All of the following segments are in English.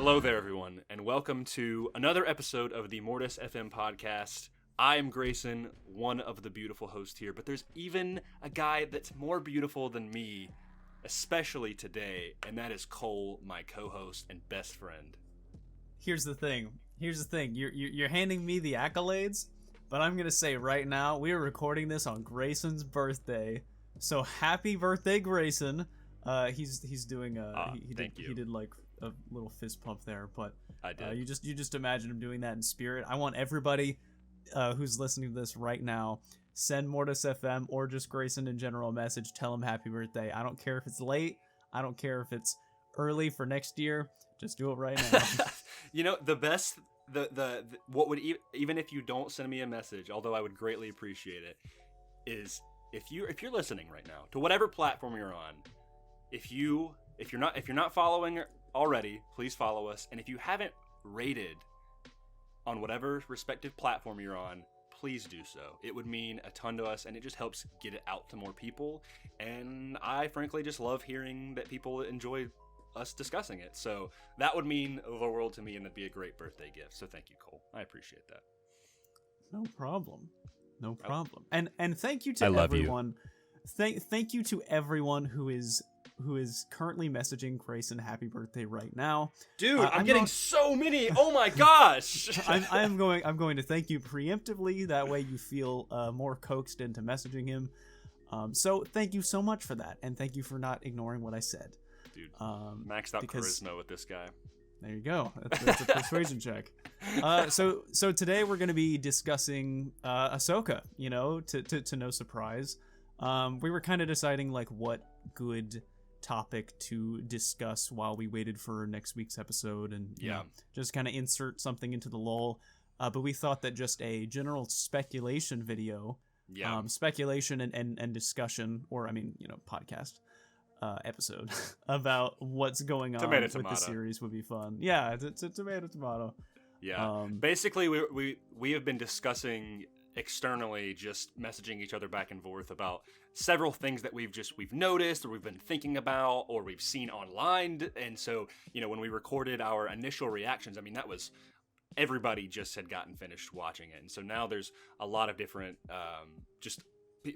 Hello there, everyone, and welcome to another episode of the Mortis FM podcast. I am Grayson, one of the beautiful hosts here, but there's even a guy that's more beautiful than me, especially today, and that is Cole, my co-host and best friend. Here's the thing. You're handing me the accolades, but I'm gonna say right now we are recording this on Grayson's birthday. So happy birthday, Grayson! He's doing he did like a little fist pump there, but I did. You just imagine him doing that in spirit. I want everybody who's listening to this right now, send Mortis FM or just Grayson in general a message. Tell him happy birthday. I don't care if it's late. I don't care if it's early for next year. Just do it right now. You know, the best, the what would even if you don't send me a message, although I would greatly appreciate it, is if you're listening right now to whatever platform you're on, if you're not following already, please follow us, and if you haven't rated on whatever respective platform you're on, please do so. It would mean a ton to us, and it just helps get it out to more people. And I frankly just love hearing that people enjoy us discussing it. So that would mean the world to me, and it'd be a great birthday gift. So thank you, Cole. I appreciate that. No problem. And thank you to everyone. Thank you to everyone who is currently messaging Grayson happy birthday right now. Dude, I'm getting so many. Oh my gosh. I'm going to thank you preemptively. That way you feel more coaxed into messaging him. So thank you so much for that, and thank you for not ignoring what I said. Dude, maxed out charisma with this guy. There you go. That's a persuasion check. So today we're going to be discussing Ahsoka. You know, to no surprise, we were kind of deciding like what good topic to discuss while we waited for next week's episode, and you know, just kind of insert something into the lull. But we thought that just a general speculation video, speculation and discussion, or I mean, you know, podcast episode about what's going on with the series would be fun. Yeah, it's a tomato. Yeah. Basically, we have been discussing externally, just messaging each other back and forth about several things that we've noticed, or we've been thinking about, or we've seen online. And so, you know, when we recorded our initial reactions, I mean, that was everybody just had gotten finished watching it. And so now there's a lot of different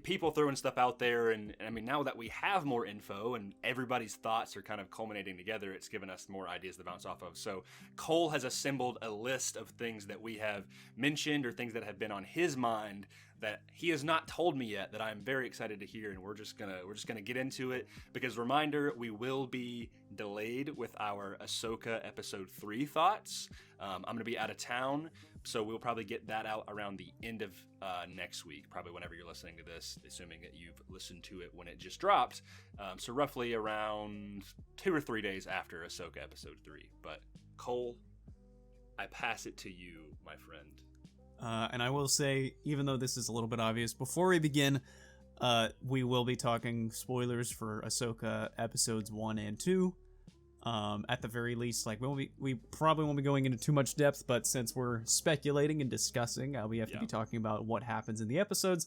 people throwing stuff out there, and I mean, now that we have more info and everybody's thoughts are kind of culminating together, it's given us more ideas to bounce off of. So Cole has assembled a list of things that we have mentioned or things that have been on his mind that he has not told me yet, that I'm very excited to hear, and we're just gonna get into it. Because reminder, we will be delayed with our Ahsoka episode 3 thoughts. I'm gonna be out of town, so we'll probably get that out around the end of next week, probably whenever you're listening to this, assuming that you've listened to it when it just dropped. So roughly around 2 or 3 days after Ahsoka episode 3. But Cole, I pass it to you, my friend. And I will say, even though this is a little bit obvious, before we begin, we will be talking spoilers for Ahsoka episodes 1 and 2. At the very least, like we probably won't be going into too much depth, but since we're speculating and discussing, we have to be talking about what happens in the episodes.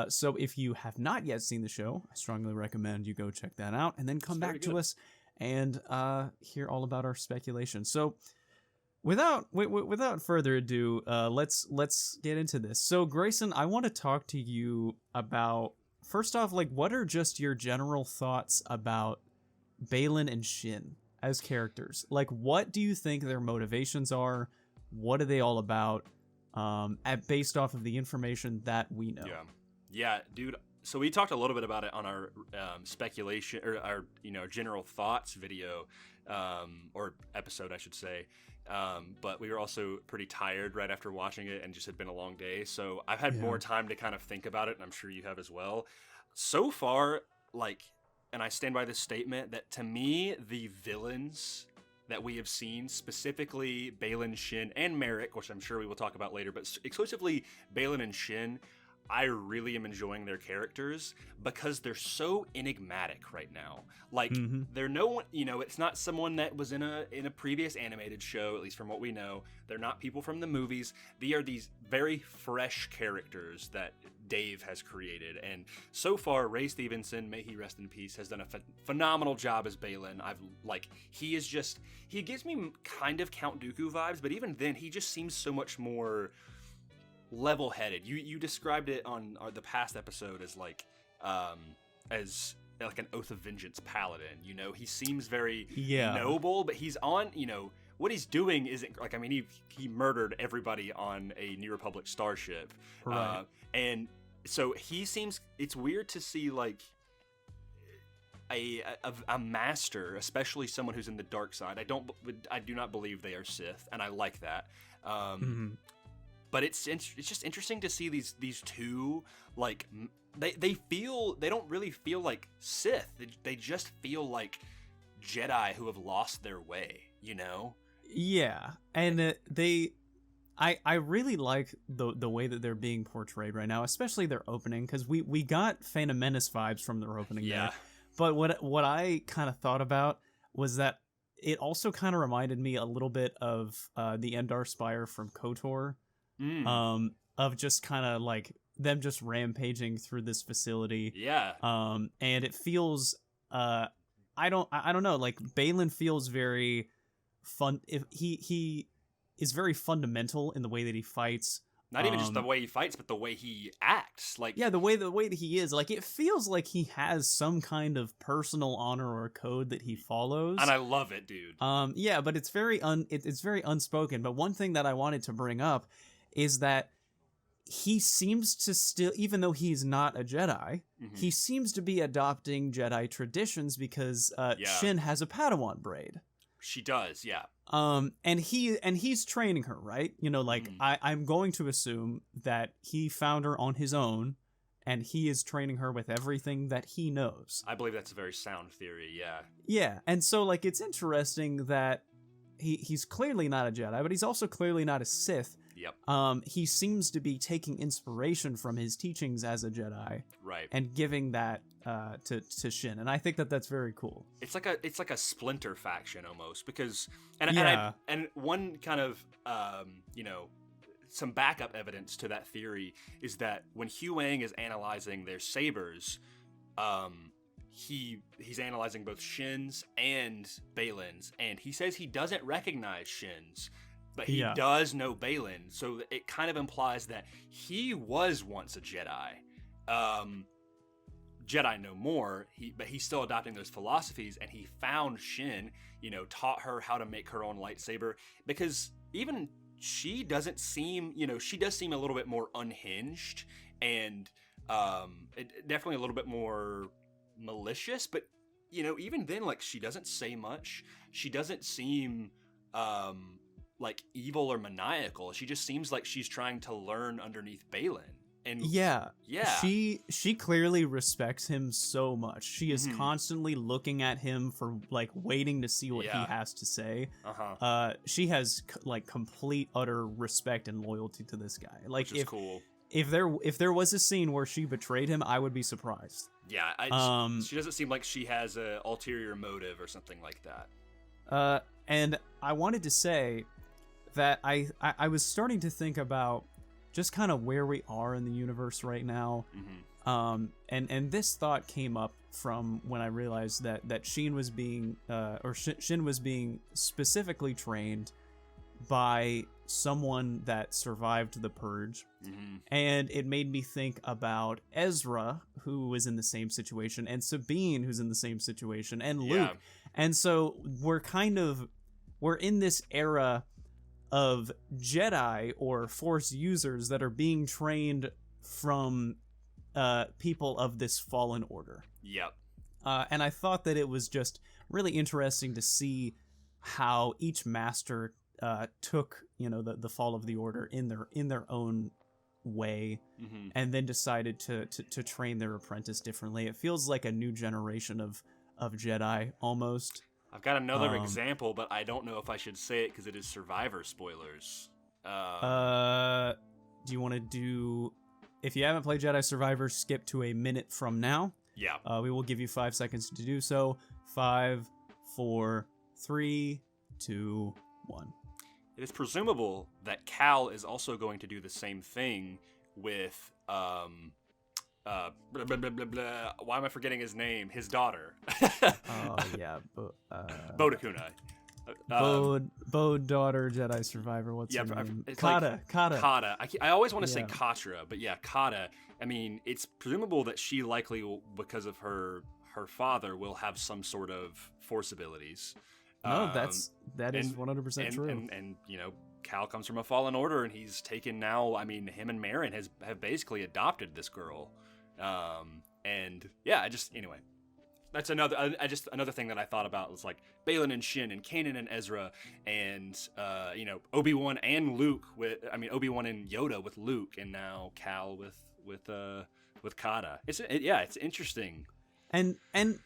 So if you have not yet seen the show, I strongly recommend you go check that out, and then come back to us and hear all about our speculation. So without further ado, let's get into this. So Grayson, I want to talk to you about, first off, like, what are just your general thoughts about Baylan and Shin as characters? Like, what do you think their motivations are? What are they all about? Based off of the information that we know. Yeah, dude. So we talked a little bit about it on our speculation, or our general thoughts video, or episode, I should say. But we were also pretty tired right after watching it, and just had been a long day. So I've had more time to kind of think about it, and I'm sure you have as well. So far, like, and I stand by this statement, that to me, the villains that we have seen, specifically Baylan, Shin, and Marrok, which I'm sure we will talk about later, but exclusively Baylan and Shin, I really am enjoying their characters because they're so enigmatic right now. Like, they're no one, it's not someone that was in a previous animated show, at least from what we know. They're not people from the movies. They are these very fresh characters that Dave has created. And so far, Ray Stevenson, may he rest in peace, has done a phenomenal job as Balin. He gives me kind of Count Dooku vibes, but even then, he just seems so much more level-headed. You described it on the past episode as like an Oath of Vengeance paladin. He seems very noble, but he's on, what he's doing isn't like, I mean, he murdered everybody on a New Republic starship. Right. And so it's weird to see like a master, especially someone who's in the dark side. I do not believe they are Sith, and I like that. But it's just interesting to see these two, like, they don't really feel like Sith. They just feel like Jedi who have lost their way, Yeah, and I really like the way that they're being portrayed right now, especially their opening, because we got Phantom Menace vibes from their opening. Yeah. There. But what I kind of thought about was that it also kind of reminded me a little bit of the Endar Spire from KOTOR. Of just kind of like them just rampaging through this facility. Yeah. And it feels I don't know, like Balin feels very fun. If he is very fundamental in the way that he fights. Not even just the way he fights, but the way he acts. Like, yeah, the way that he is. Like, it feels like he has some kind of personal honor or code that he follows. And I love it, dude. Yeah, but it's very it's very unspoken. But one thing that I wanted to bring up is that he seems to still, even though he's not a Jedi, he seems to be adopting Jedi traditions because Shin has a Padawan braid. She does, yeah. And he's training her, right? I'm going to assume that he found her on his own, and he is training her with everything that he knows. I believe that's a very sound theory, yeah. Yeah, and so, like, it's interesting that he's clearly not a Jedi, but he's also clearly not a Sith. Yep. He seems to be taking inspiration from his teachings as a Jedi, right, and giving that to Shin, and I think that that's very cool. It's like a splinter faction almost, because and one kind of some backup evidence to that theory is that when Huang is analyzing their sabers, he's analyzing both Shin's and Balin's, and he says he doesn't recognize Shin's. But he does know Balin, so it kind of implies that he was once a Jedi. Jedi no more, but he's still adopting those philosophies, and he found Shin, taught her how to make her own lightsaber, because even she doesn't seem, she does seem a little bit more unhinged, and definitely a little bit more malicious, but, even then, like, she doesn't say much. She doesn't seem like evil or maniacal. She just seems like she's trying to learn underneath Balin. And yeah, she clearly respects him so much. She is constantly looking at him for, like, waiting to see what he has to say. She has like complete utter respect and loyalty to this guy. Like, which is cool. If there was a scene where she betrayed him, I would be surprised. Yeah, she doesn't seem like she has a ulterior motive or something like that. And I wanted to say that I was starting to think about just kind of where we are in the universe right now. And this thought came up from when I realized that Shin was being specifically trained by someone that survived the Purge. And it made me think about Ezra, who was in the same situation, and Sabine, who's in the same situation, and Luke. And so we're in this era of Jedi or Force users that are being trained from people of this fallen order. Yep. And I thought that it was just really interesting to see how each master took, the fall of the order in their own way, and then decided to train their apprentice differently. It feels like a new generation of Jedi almost. I've got another example, but I don't know if I should say it because it is Survivor spoilers. Do you want to do if you haven't played Jedi Survivor, skip to a minute from now. Yeah. We will give you 5 seconds to do so. 5, 4, 3, 2, 1. It is presumable that Cal is also going to do the same thing with blah, blah, blah, blah, blah. Why am I forgetting his name? His daughter. Oh yeah, Bode Kunai. Bode daughter Jedi Survivor. What's her name? Kata. Kata. I always want to say Katra, but yeah, Kata. I mean, it's presumable that she likely will, because of her father, will have some sort of force abilities. No, that is 100% true. And you know, Cal comes from a fallen order, and he's taken now. I mean, him and Marin have basically adopted this girl. And yeah, anyway, that's another thing that I thought about was like Baylan and Shin and Kanan and Ezra and you know, Obi-Wan and Luke Obi-Wan and Yoda with Luke, and now Cal with Kata. It's interesting. And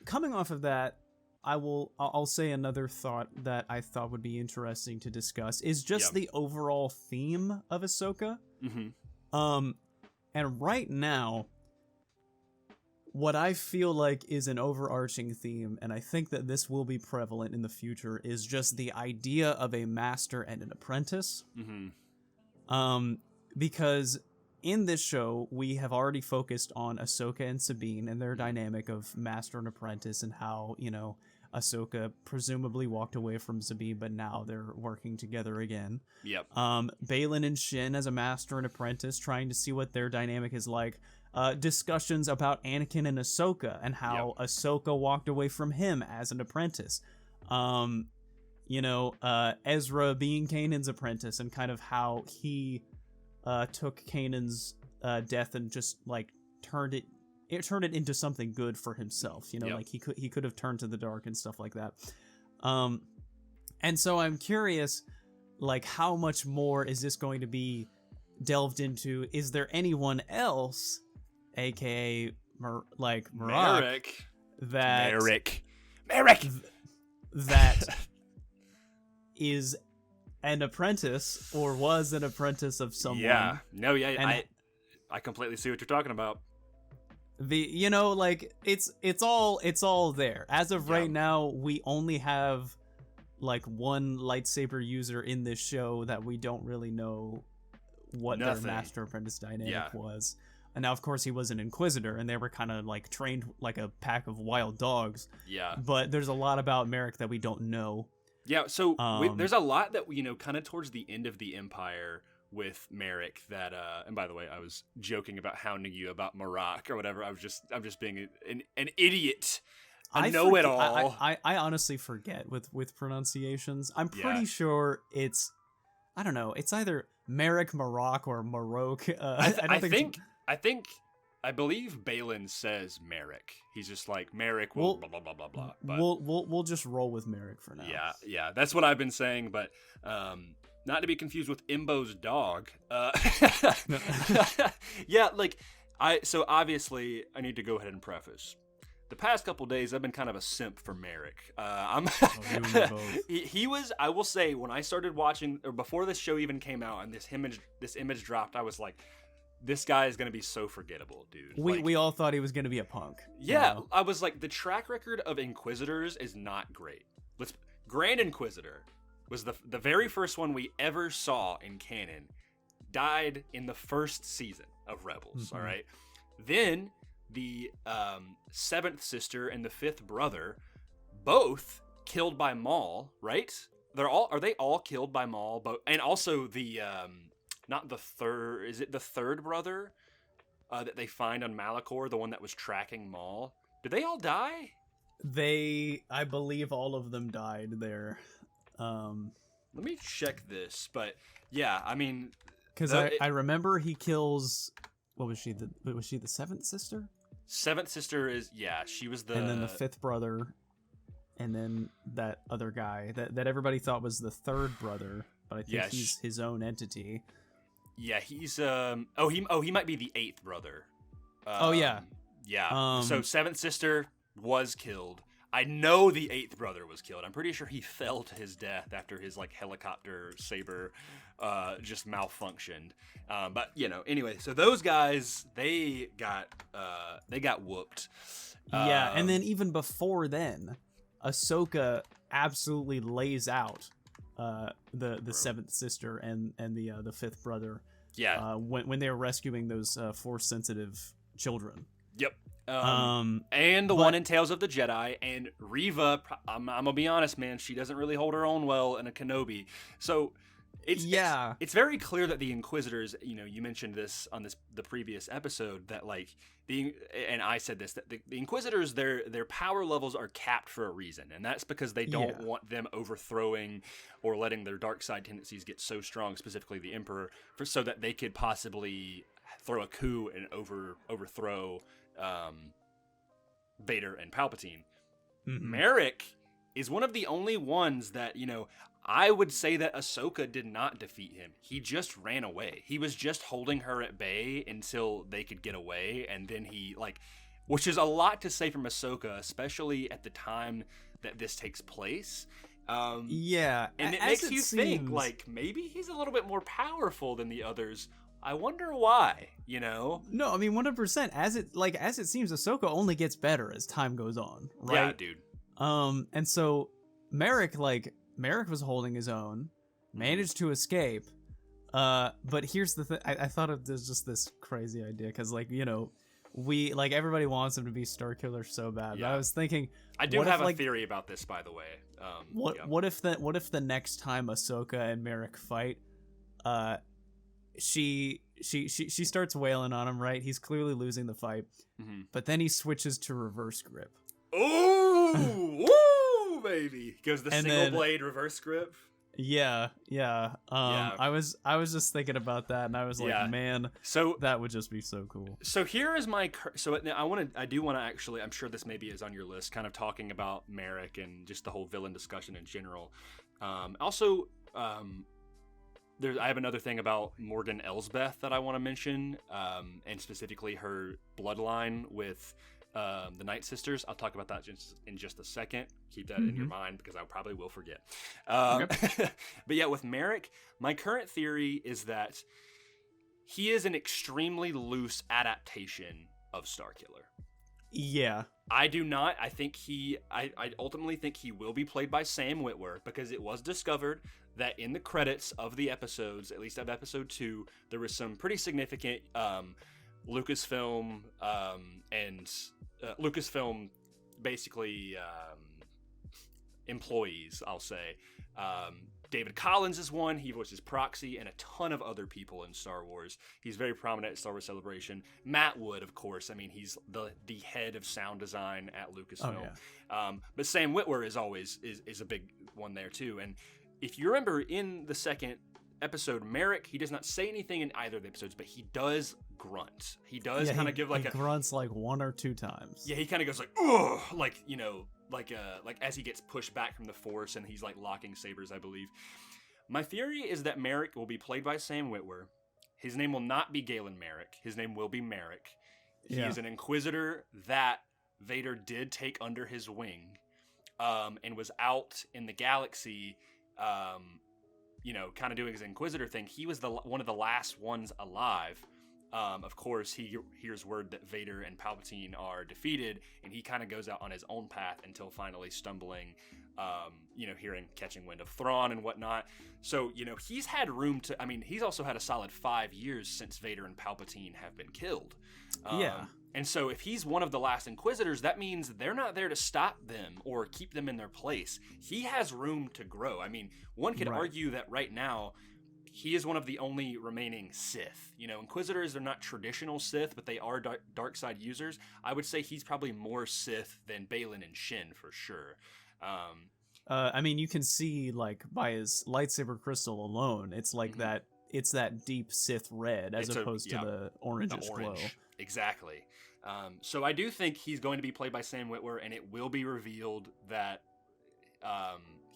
coming off of that, I'll say another thought that I thought would be interesting to discuss is just the overall theme of Ahsoka. Mm-hmm. And right now, what I feel like is an overarching theme, and I think that this will be prevalent in the future, is just the idea of a master and an apprentice. Mm-hmm. Because in this show, we have already focused on Ahsoka and Sabine and their dynamic of master and apprentice, and how, you know, Ahsoka presumably walked away from Sabine, but now they're working together again. Yep. Baylan and Shin as a master and apprentice, trying to see what their dynamic is like. Discussions about Anakin and Ahsoka and how Ahsoka walked away from him as an apprentice. You know, Ezra being Kanan's apprentice and kind of how he took Kanan's death and just like turned it into something good for himself. You know, like he could have turned to the dark and stuff like that. And so I'm curious, like, how much more is this going to be delved into? Is there anyone else, aka Marrok, that is an apprentice or was an apprentice of someone? Yeah. No, yeah, and I completely see what you're talking about. It's all there. As of right now, we only have like one lightsaber user in this show that we don't really know what their master apprentice dynamic was. And now, of course, he was an Inquisitor, and they were kind of like trained like a pack of wild dogs. Yeah. But there's a lot about Marrok that we don't know. Yeah. So there's a lot that, you know, kind of towards the end of the Empire with Marrok that, and by the way, I was joking about hounding you about Marrok or whatever. I'm just being an idiot. I know it all. I honestly forget with pronunciations. I'm pretty sure it's, I don't know, it's either Marrok, or Marrok. I believe Baylan says Marrok. He's just like Marrok. Blah blah blah blah blah. But we'll just roll with Marrok for now. Yeah, that's what I've been saying. But not to be confused with Imbo's dog. Yeah, so obviously I need to go ahead and preface. The past couple days, I've been kind of a simp for Marrok. He was, I will say, when I started watching, or before this show even came out, and this image dropped, I was like, this guy is going to be so forgettable, dude. We all thought he was going to be a punk. Yeah, you know? I was like, the track record of Inquisitors is not great. Grand Inquisitor was the very first one we ever saw in canon, died in the first season of Rebels, mm-hmm. All right? Then the seventh sister and the fifth brother, both killed by Maul, right? Are they all killed by Maul? And also the not the third. Is it the third brother that they find on Malachor, the one that was tracking Maul? Did they all die? I believe all of them died there. Let me check this, but yeah, I mean, because I remember he kills. What was she? Was she the seventh sister? Seventh sister is, she was the... And then the fifth brother, and then that other guy that everybody thought was the third brother, but I think he's his own entity. Yeah, he's, he might be the eighth brother. Yeah. So seventh sister was killed. I know the 8th brother was killed. I'm pretty sure he fell to his death after his like helicopter saber just malfunctioned. But anyway, so those guys they got whooped. Yeah, and then even before then, Ahsoka absolutely lays out the 7th sister and the 5th brother. Yeah. When they were rescuing those force sensitive children. Yep. And the one in Tales of the Jedi, and Reva, I'm gonna be honest, man, she doesn't really hold her own well in a Kenobi. So it's very clear that the Inquisitors, you mentioned this on the previous episode, that like and I said this, that the Inquisitors, their power levels are capped for a reason, and that's because they don't want them overthrowing or letting their dark side tendencies get so strong, specifically the Emperor, so that they could possibly throw a coup and overthrow Vader and Palpatine. Mm-hmm. Marrok is one of the only ones that, I would say that Ahsoka did not defeat him. He just ran away. He was just holding her at bay until they could get away, and then he, which is a lot to say from Ahsoka, especially at the time that this takes place. And it makes you think, maybe he's a little bit more powerful than the others. I wonder why, No, I mean 100%. As it seems, Ahsoka only gets better as time goes on, right? Yeah, dude. And so Marrok was holding his own, managed to escape. But here's the thing: I thought of just this crazy idea because, we everybody wants him to be Starkiller so bad. Yeah. But I was thinking, I do have a theory about this, by the way. What if the next time Ahsoka and Marrok fight, she starts wailing on him, right? He's clearly losing the fight, but then he switches to reverse grip. Ooh, woo, baby! Goes the single blade reverse grip. Yeah. I was just thinking about that, and I was like, man, so that would just be so cool. So here is my I do want to actually, I'm sure this maybe is on your list, kind of talking about Marrok and just the whole villain discussion in general. I have another thing about Morgan Elsbeth that I want to mention, and specifically her bloodline with the Night Sisters. I'll talk about that in just a second. Keep that in your mind because I probably will forget. But yeah, with Marrok, my current theory is that he is an extremely loose adaptation of Starkiller. Yeah. I do not. I think I ultimately think he will be played by Sam Witwer, because it was discovered that in the credits of the episodes, at least of episode 2, there was some pretty significant Lucasfilm Lucasfilm basically employees, I'll say. David Collins is one. He voices Proxy and a ton of other people in Star Wars. He's very prominent at Star Wars Celebration. Matt Wood, of course. I mean, he's the head of sound design at Lucasfilm. Oh, yeah. But Sam Witwer is always is a big one there too. And if you remember in the second episode, Marrok, he does not say anything in either of the episodes, but he does grunt. He does kind of give he grunts 1 or 2 times. Yeah, he kind of goes ugh, like as he gets pushed back from the Force, and he's locking sabers, I believe. My theory is that Marrok will be played by Sam Witwer. His name will not be Galen Marrok. His name will be Marrok. He is an Inquisitor that Vader did take under his wing, and was out in the galaxy, kind of doing his Inquisitor thing. He was one of the last ones alive. Of course, he hears word that Vader and Palpatine are defeated, and he kind of goes out on his own path until finally stumbling, catching wind of Thrawn and whatnot. So, he's had room to, he's also had a solid 5 years since Vader and Palpatine have been killed. And so if he's one of the last Inquisitors, that means they're not there to stop them or keep them in their place. He has room to grow. One could argue that right now, he is one of the only remaining Sith. Inquisitors are not traditional Sith, but they are dark side users. I would say he's probably more Sith than Baylan and Shin for sure. You can see by his lightsaber crystal alone, it's that it's that deep Sith red as opposed to the orangish glow. Exactly. So I do think he's going to be played by Sam Witwer, and it will be revealed that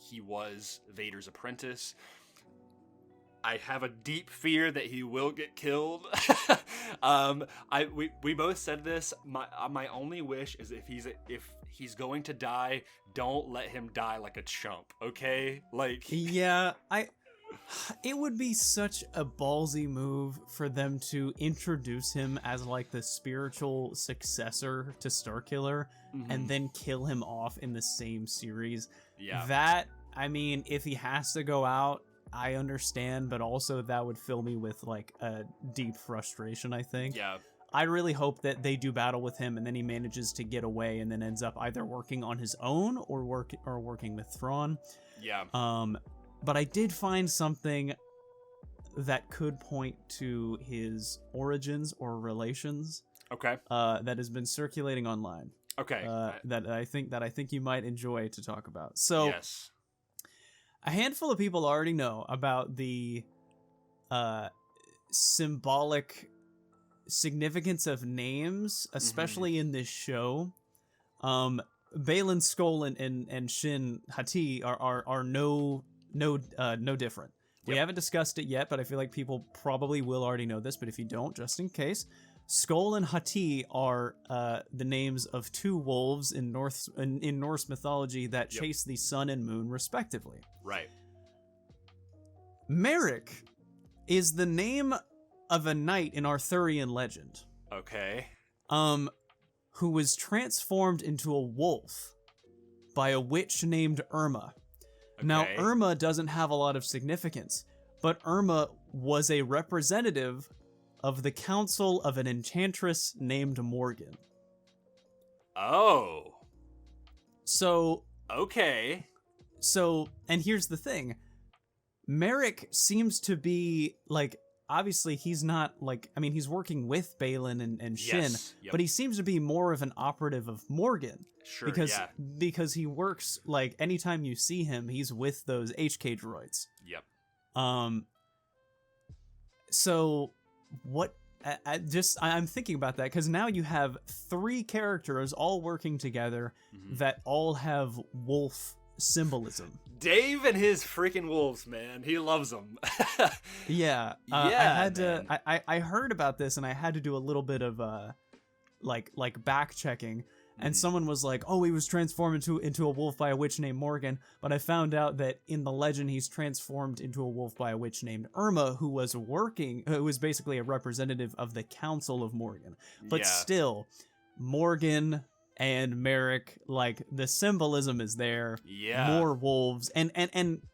he was Vader's apprentice. I have a deep fear that he will get killed. We both said this. My only wish is if he's going to die, don't let him die like a chump, okay? Like yeah, it would be such a ballsy move for them to introduce him as like the spiritual successor to Starkiller and then kill him off in the same series. Yeah. That, I mean, if he has to go out, I understand, but also that would fill me with like a deep frustration, I think. Yeah. I really hope that they do battle with him and then he manages to get away and then ends up either working on his own or working with Thrawn. Yeah. But I did find something that could point to his origins or relations. Okay. That has been circulating online. Okay. That I think you might enjoy to talk about. So, yes. A handful of people already know about the symbolic significance of names, especially in this show. Baylan Skoll and Shin Hati are no different. We haven't discussed it yet, but I feel like people probably will already know this, but if you don't, just in case, Skoll and Hati are the names of two wolves in Norse mythology that chase the sun and moon respectively. Right. Marrok is the name of a knight in Arthurian legend. Okay. Who was transformed into a wolf by a witch named Irma. Okay. Now, Irma doesn't have a lot of significance, but Irma was a representative of the council of an enchantress named Morgan. Oh. So... Okay. So, and here's the thing. Marrok seems to be, like, obviously he's not, like, I mean, he's working with Baylan and Shin, but he seems to be more of an operative of Morgan. Sure, because he works, like, anytime you see him, he's with those HK droids. Yep. So, what, I'm thinking about that, because now you have three characters all working together that all have wolf symbolism. Dave and his freaking wolves, man. He loves them. Yeah. I heard about this and I had to do a little bit of like back checking, and someone was like, "Oh, he was transformed into a wolf by a witch named Morgan," but I found out that in the legend he's transformed into a wolf by a witch named Irma, who was basically a representative of the Council of Morgan. But still, Morgan and Marrok, like, the symbolism is there. Yeah. More wolves and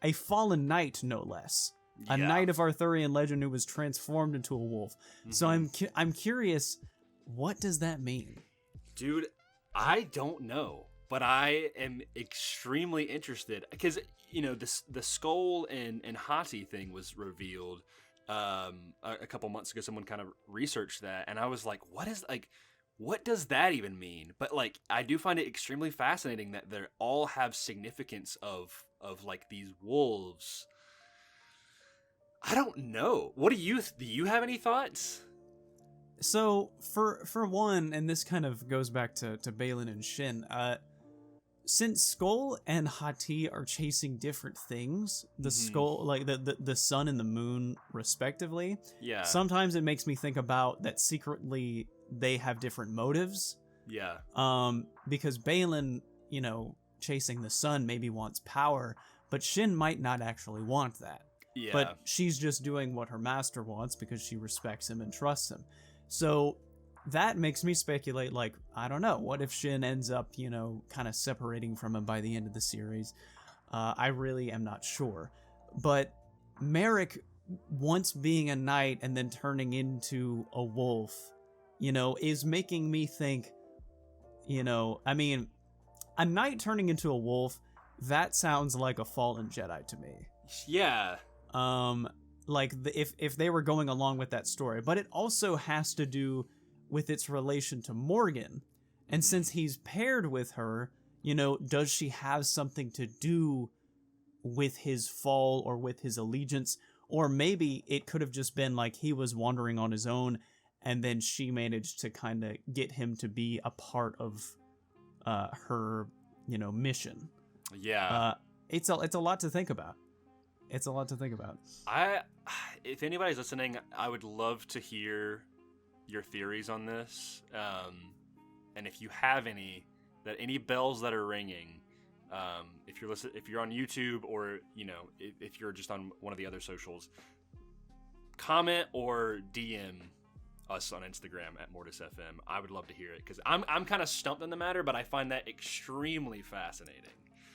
a fallen knight, no less. A knight of Arthurian legend who was transformed into a wolf. So I'm curious, what does that mean? Dude, I don't know, but I am extremely interested because, you know, the Skoll and Hati thing was revealed a couple months ago. Someone kind of researched that, and I was like, what does that even mean? But, like, I do find it extremely fascinating that they all have significance of like these wolves. I don't know. What do you have any thoughts? So for one, and this kind of goes back to Baylan and Shin, since Skoll and Hati are chasing different things, the Skoll, like the sun and the moon respectively, sometimes it makes me think about that secretly they have different motives. Yeah. Because Baylan, you know, chasing the sun maybe wants power, but Shin might not actually want that. Yeah. But she's just doing what her master wants because she respects him and trusts him. So that makes me speculate, like, I don't know, what if Shin ends up, you know, kind of separating from him by the end of the series? I really am not sure. But Marrok, once being a knight and then turning into a wolf, you know, is making me think, you know, I mean, a knight turning into a wolf, that sounds like a fallen Jedi to me. Yeah. Like, if they were going along with that story. But it also has to do with its relation to Morgan. And since he's paired with her, you know, does she have something to do with his fall or with his allegiance? Or maybe it could have just been like he was wandering on his own and then she managed to kind of get him to be a part of her, you know, mission. Yeah. It's a lot to think about. It's a lot to think about. If anybody's listening, I would love to hear your theories on this. And if you have any bells that are ringing, if you're on YouTube or if you're just on one of the other socials, comment or DM us on Instagram at Mortis FM. I would love to hear it because I'm kind of stumped on the matter, but I find that extremely fascinating.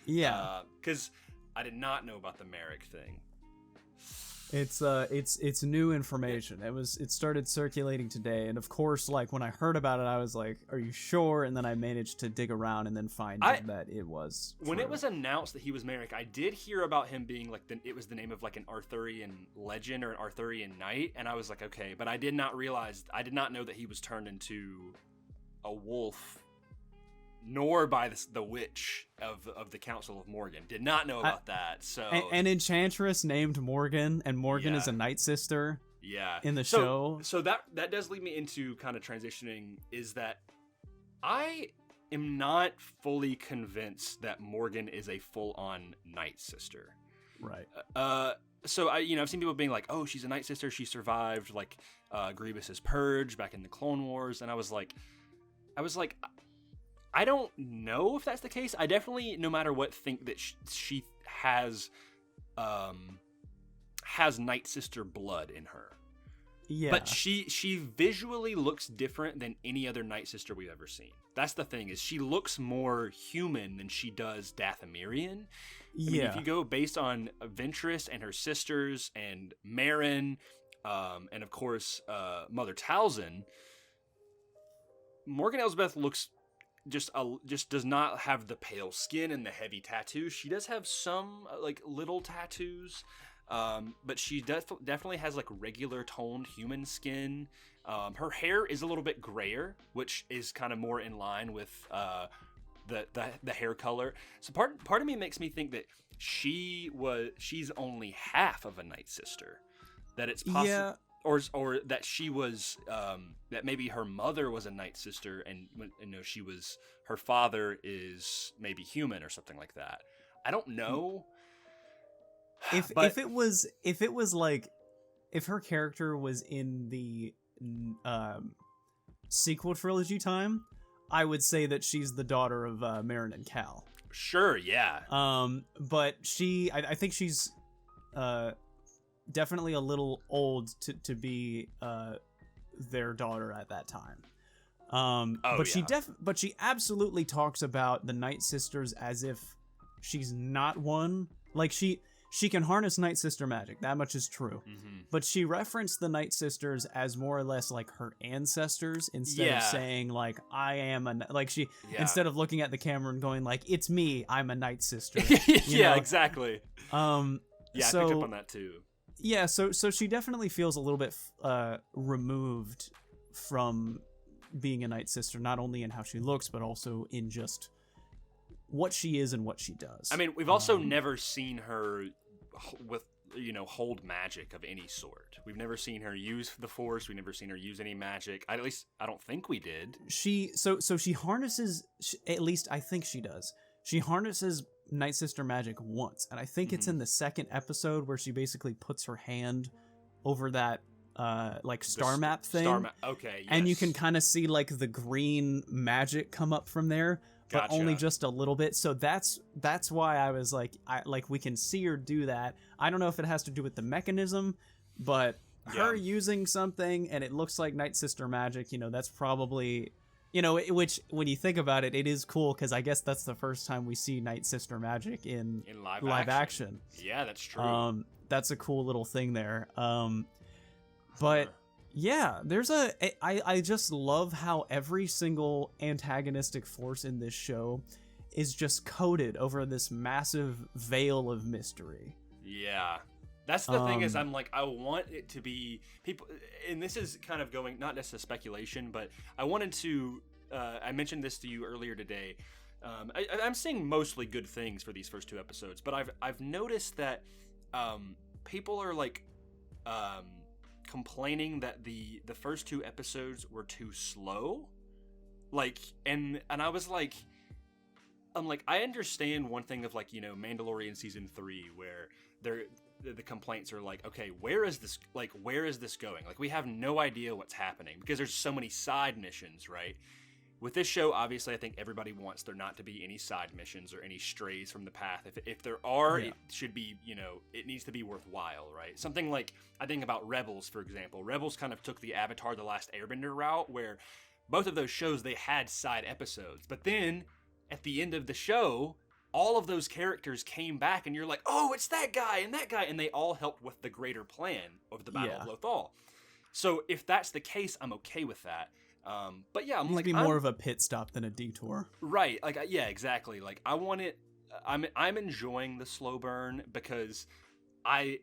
Yeah, because I did not know about the Marrok thing. It's new information. It started circulating today, and of course, like when I heard about it, I was like, "Are you sure?" And then I managed to dig around and then find that it was when true. it was announced that he was Marrok. I did hear about him being like it was the name of like an Arthurian legend or an Arthurian knight, and I was like, okay, but I did not know that he was turned into a wolf. Nor by the witch of the Council of Morgan. Did not know about that. So an enchantress named Morgan, and Morgan is a night sister. Yeah. In the show. So that does lead me into kind of transitioning. Is that I am not fully convinced that Morgan is a full-on night sister. Right. So I've seen people being like, oh, she's a night sister. She survived like Grievous's purge back in the Clone Wars, and I was like. I don't know if that's the case. I definitely, no matter what, think that she has Night Sister blood in her. Yeah. But she visually looks different than any other Night Sister we've ever seen. That's the thing, is she looks more human than she does Dathomirian. I mean, if you go based on Ventress and her sisters and Merrin, and of course Mother Talzin, Morgan Elsbeth looks just does not have the pale skin and the heavy tattoos. She does have some like little tattoos, but she definitely has like regular toned human skin. Her hair is a little bit grayer, which is kind of more in line with the hair color. So part of me makes me think that she's only half of a Night Sister. That it's possible. Yeah. Or that she was, that maybe her mother was a Night Sister, and her father is maybe human or something like that. I don't know. If it was like, if her character was in the sequel trilogy time, I would say that she's the daughter of Merrin and Cal. Sure, yeah. But I think she's definitely a little old to be their daughter at that time. But she absolutely talks about the Night Sisters as if she's not one. Like she can harness Night Sister magic. That much is true. Mm-hmm. But she referenced the Night Sisters as more or less like her ancestors instead of saying like I am instead of looking at the camera and going like it's me, I'm a Night Sister. Yeah, exactly. I picked up on that too. Yeah, so she definitely feels a little bit removed from being a Night Sister, not only in how she looks, but also in just what she is and what she does. I mean, we've also never seen her with, hold magic of any sort. We've never seen her use the Force. We've never seen her use any magic. At least, I don't think we did. She harnesses, at least I think she does. She harnesses Night Sister magic once, and I think it's in the second episode where she basically puts her hand over that star map thing. Okay, yes. And you can kind of see like the green magic come up from there, but only just a little bit. So that's why I was like, we can see her do that. I don't know if it has to do with the mechanism, but her using something and it looks like Night Sister magic, that's probably. Which, when you think about it, it is cool, because I guess that's the first time we see Night Sister magic in live action. Yeah, that's true. That's a cool little thing there. But, yeah, I just love how every single antagonistic force in this show is just coated over this massive veil of mystery. Yeah. That's the thing is, I'm like, I want it to be people, and this is kind of going, not necessarily speculation, but I wanted to, I mentioned this to you earlier today. I'm seeing mostly good things for these first two episodes, but I've noticed that people are like complaining that the first two episodes were too slow. Like, and I was like, I understand one thing of like, Mandalorian season 3 where the complaints are like, okay, where is this going? Like, we have no idea what's happening because there's so many side missions, right? With this show, obviously, I think everybody wants there not to be any side missions or any strays from the path. If there are, it should be, it needs to be worthwhile, right? Something like, I think about Rebels, for example. Rebels kind of took the Avatar: The Last Airbender route, where both of those shows, they had side episodes. But then, at the end of the show, all of those characters came back, and you're like, oh, it's that guy, and they all helped with the greater plan of the Battle of Lothal. So if that's the case, I'm okay with that. But yeah, I'm more of a pit stop than a detour. Right. Like, yeah, exactly. Like, I want it. I'm enjoying the slow burn because I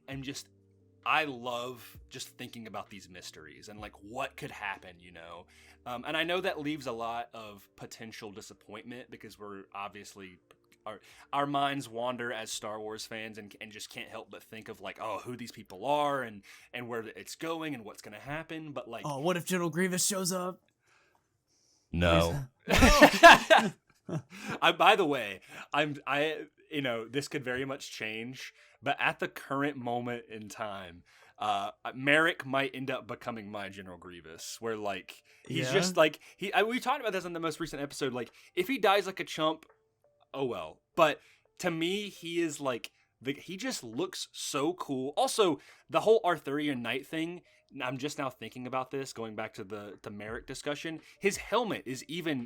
love just thinking about these mysteries and like what could happen, and I know that leaves a lot of potential disappointment because we're obviously our minds wander as Star Wars fans and just can't help but think of like, oh, who these people are and where it's going and what's going to happen. But like, oh, what if General Grievous shows up? No. By the way, this could very much change, but at the current moment in time, Marrok might end up becoming my General Grievous, where like he's just like we talked about this in the most recent episode. Like, if he dies like a chump, oh well. But to me, he is like he just looks so cool. Also, the whole Arthurian knight thing. I'm just now thinking about this, going back to the Marrok discussion. His helmet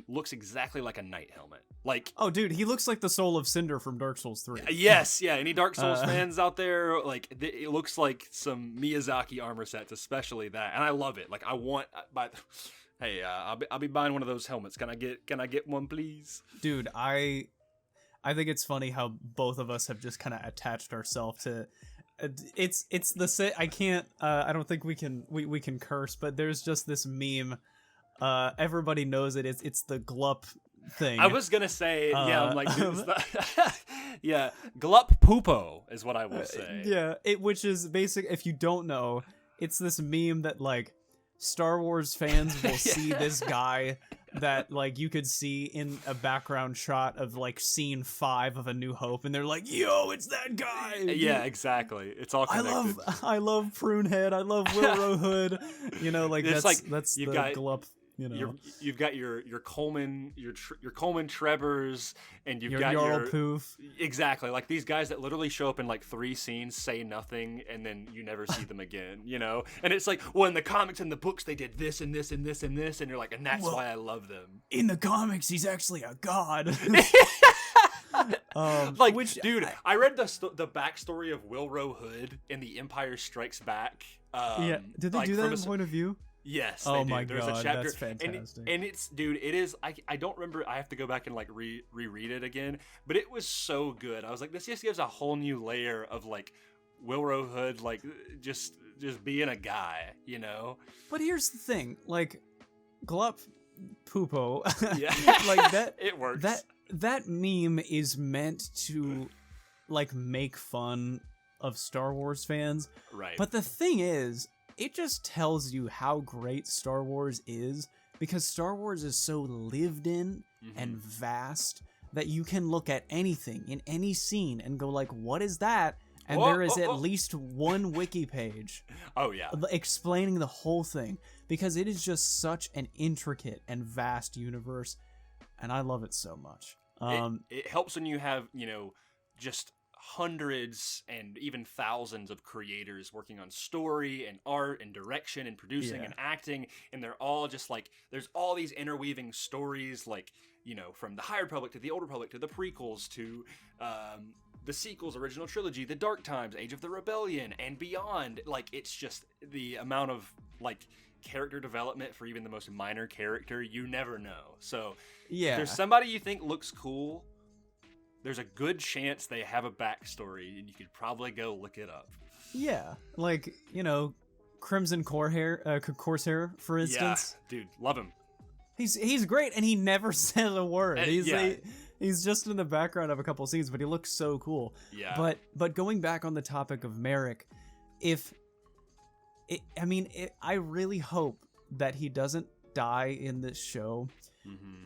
looks exactly like a knight helmet. Like, oh, dude, he looks like the soul of Cinder from Dark Souls 3. Yes, yeah. Any Dark Souls fans out there? Like, it looks like some Miyazaki armor sets, especially that, and I love it. Like, hey, I'll be buying one of those helmets. Can I get one, please? Dude, I think it's funny how both of us have just kind of attached ourselves to. It's the I can't I don't think we can curse, but there's just this meme. Everybody knows it. It's the glup thing. I was gonna say I'm like yeah, glup poopo is what I will say. Yeah, which is basic. If you don't know, it's this meme that like Star Wars fans will see this guy that like you could see in a background shot of like scene 5 of A New Hope, and they're like, yo, it's that guy. Yeah, exactly. It's all connected. I love Prunehead. I love Wilrow Hood. Like it's that's the glup. You've got your Coleman, your Coleman Trebors, and you've got Jarl your Poof. Exactly, like these guys that literally show up in like 3 scenes, say nothing, and then you never see them again. And it's like, well, in the comics and the books they did this and this and this and this, and you're like, and that's why I love them. In the comics, he's actually a god. Dude, I read the backstory of Wilrow Hood in The Empire Strikes Back. Did they do that in Point of View? Yes. Oh my god, There's a chapter, that's fantastic. And it's, dude, it is. I don't remember. I have to go back and like reread it again. But it was so good. I was like, this just gives a whole new layer of like Wilrow Hood, like just being a guy, But here's the thing, like Glup Poopo, yeah, like that. It works. That meme is meant to like make fun of Star Wars fans, right? But the thing is, it just tells you how great Star Wars is, because Star Wars is so lived in and vast that you can look at anything in any scene and go like, what is that? And there is at least one wiki page explaining the whole thing, because it is just such an intricate and vast universe, and I love it so much. It helps when you have, just hundreds and even thousands of creators working on story and art and direction and producing and acting, and they're all just like, there's all these interweaving stories, like, from the High Republic to the Old Republic to the prequels to the sequels, original trilogy, the Dark Times, Age of the Rebellion, and beyond. Like, it's just the amount of like character development for even the most minor character, you never know. So if there's somebody you think looks cool, there's a good chance they have a backstory, and you could probably go look it up. Yeah, like, Crimson Corsair, for instance. Yeah, dude, love him. He's great, and he never says a word. He's just in the background of a couple scenes, but he looks so cool. Yeah. But going back on the topic of Marrok, I really hope that he doesn't die in this show,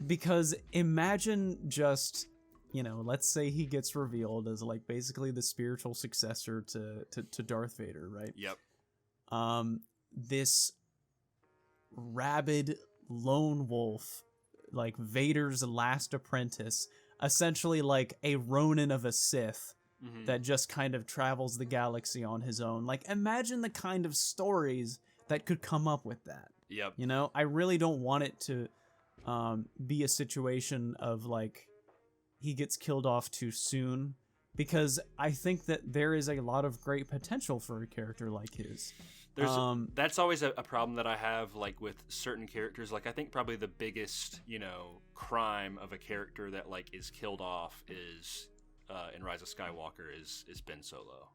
because imagine just let's say he gets revealed as like basically the spiritual successor to Darth Vader, right? Yep. This rabid lone wolf, like Vader's last apprentice, essentially like a Ronin of a Sith that just kind of travels the galaxy on his own. Like, imagine the kind of stories that could come up with that. Yep. I really don't want it to be a situation of like he gets killed off too soon, because I think that there is a lot of great potential for a character like his. That's always a problem that I have, like, with certain characters. Like, I think probably the biggest, crime of a character that, like, is killed off is in Rise of Skywalker is Ben Solo.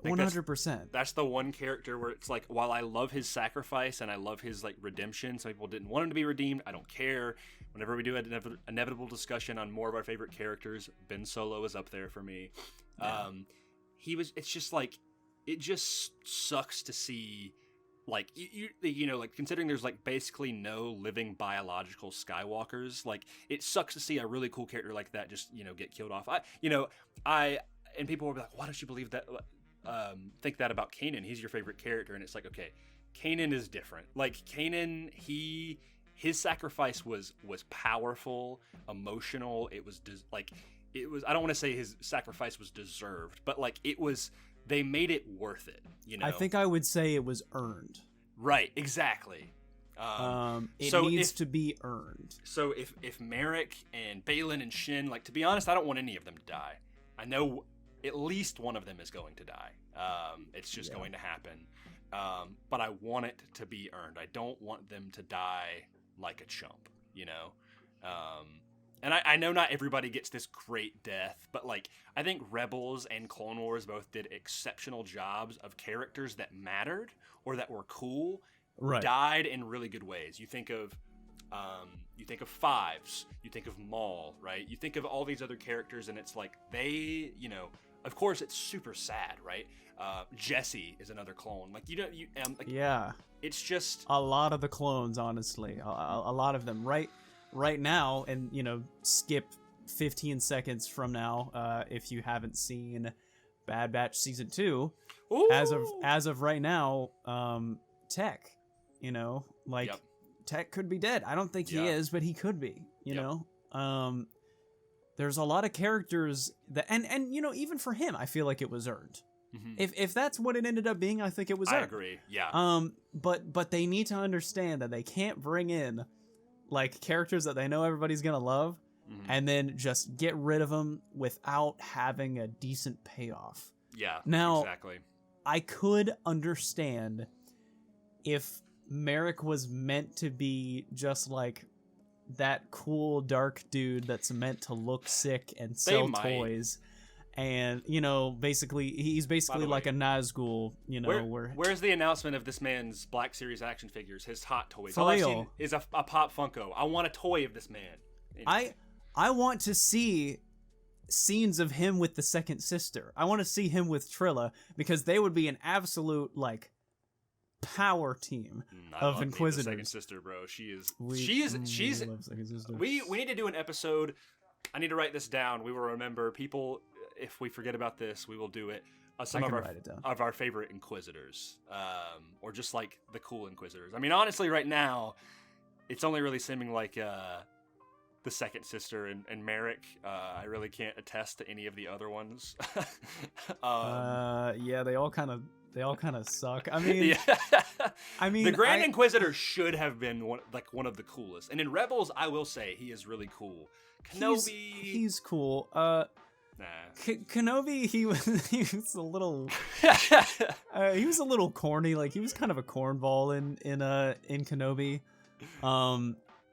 100%. That's the one character where it's like, while I love his sacrifice and I love his like redemption, some people didn't want him to be redeemed. I don't care. Whenever we do an inevitable discussion on more of our favorite characters, Ben Solo is up there for me. Yeah. It's just like, it just sucks to see, like, like, considering there's like basically no living biological Skywalkers, like, it sucks to see a really cool character like that just, get killed off. And people will be like, why don't you believe that? Think that about Kanan. He's your favorite character. And it's like, okay, Kanan is different. Like, Kanan, his sacrifice was powerful, emotional. It was I don't want to say his sacrifice was deserved, but like, they made it worth it, I think I would say it was earned. Right, exactly. It needs to be earned. So if Marrok and Baylan and Shin, like, to be honest, I don't want any of them to die. I know at least one of them is going to die. It's just going to happen. But I want it to be earned. I don't want them to die like a chump, And I know not everybody gets this great death, but like, I think Rebels and Clone Wars both did exceptional jobs of characters that mattered or that were cool, died in really good ways. You think of Fives, you think of Maul, right? You think of all these other characters, and it's like they, of course it's super sad, right? Jesse is another clone. Like, yeah, it's just a lot of the clones, honestly, a lot of them right now, and skip 15 seconds from now if you haven't seen Bad Batch season 2. Ooh. as of right now, Tech, Yep. Tech could be dead. I don't think he is, but he could be, there's a lot of characters that, and even for him, I feel like it was earned. Mm-hmm. If that's what it ended up being, I think it was earned. I agree. Yeah. But they need to understand that they can't bring in like characters that they know everybody's gonna love, and then just get rid of them without having a decent payoff. Yeah. Now, exactly. I could understand if Marrok was meant to be just like that cool dark dude that's meant to look sick and sell toys, and basically he's basically like a Nazgul, where's the announcement of this man's Black Series action figures, his hot toys? For all I've real. seen is a Pop Funko. I want a toy of this man. I want to see scenes of him with the second sister. I want to see him with Trilla, because they would be an absolute like power team of Inquisitors. The second sister, bro. We need to do an episode. I need to write this down. We will remember. People, if we forget about this, we will do it. Some of our favorite Inquisitors, or just like the cool Inquisitors. I mean, honestly, right now, it's only really seeming like the second sister and Marrok. I really can't attest to any of the other ones. Yeah, they all kind of suck. I mean, the Grand Inquisitor should have been one of the coolest. And in Rebels, I will say he is really cool. Kenobi, he's cool. Kenobi, he was a little he was a little corny. Like, he was kind of a cornball in Kenobi.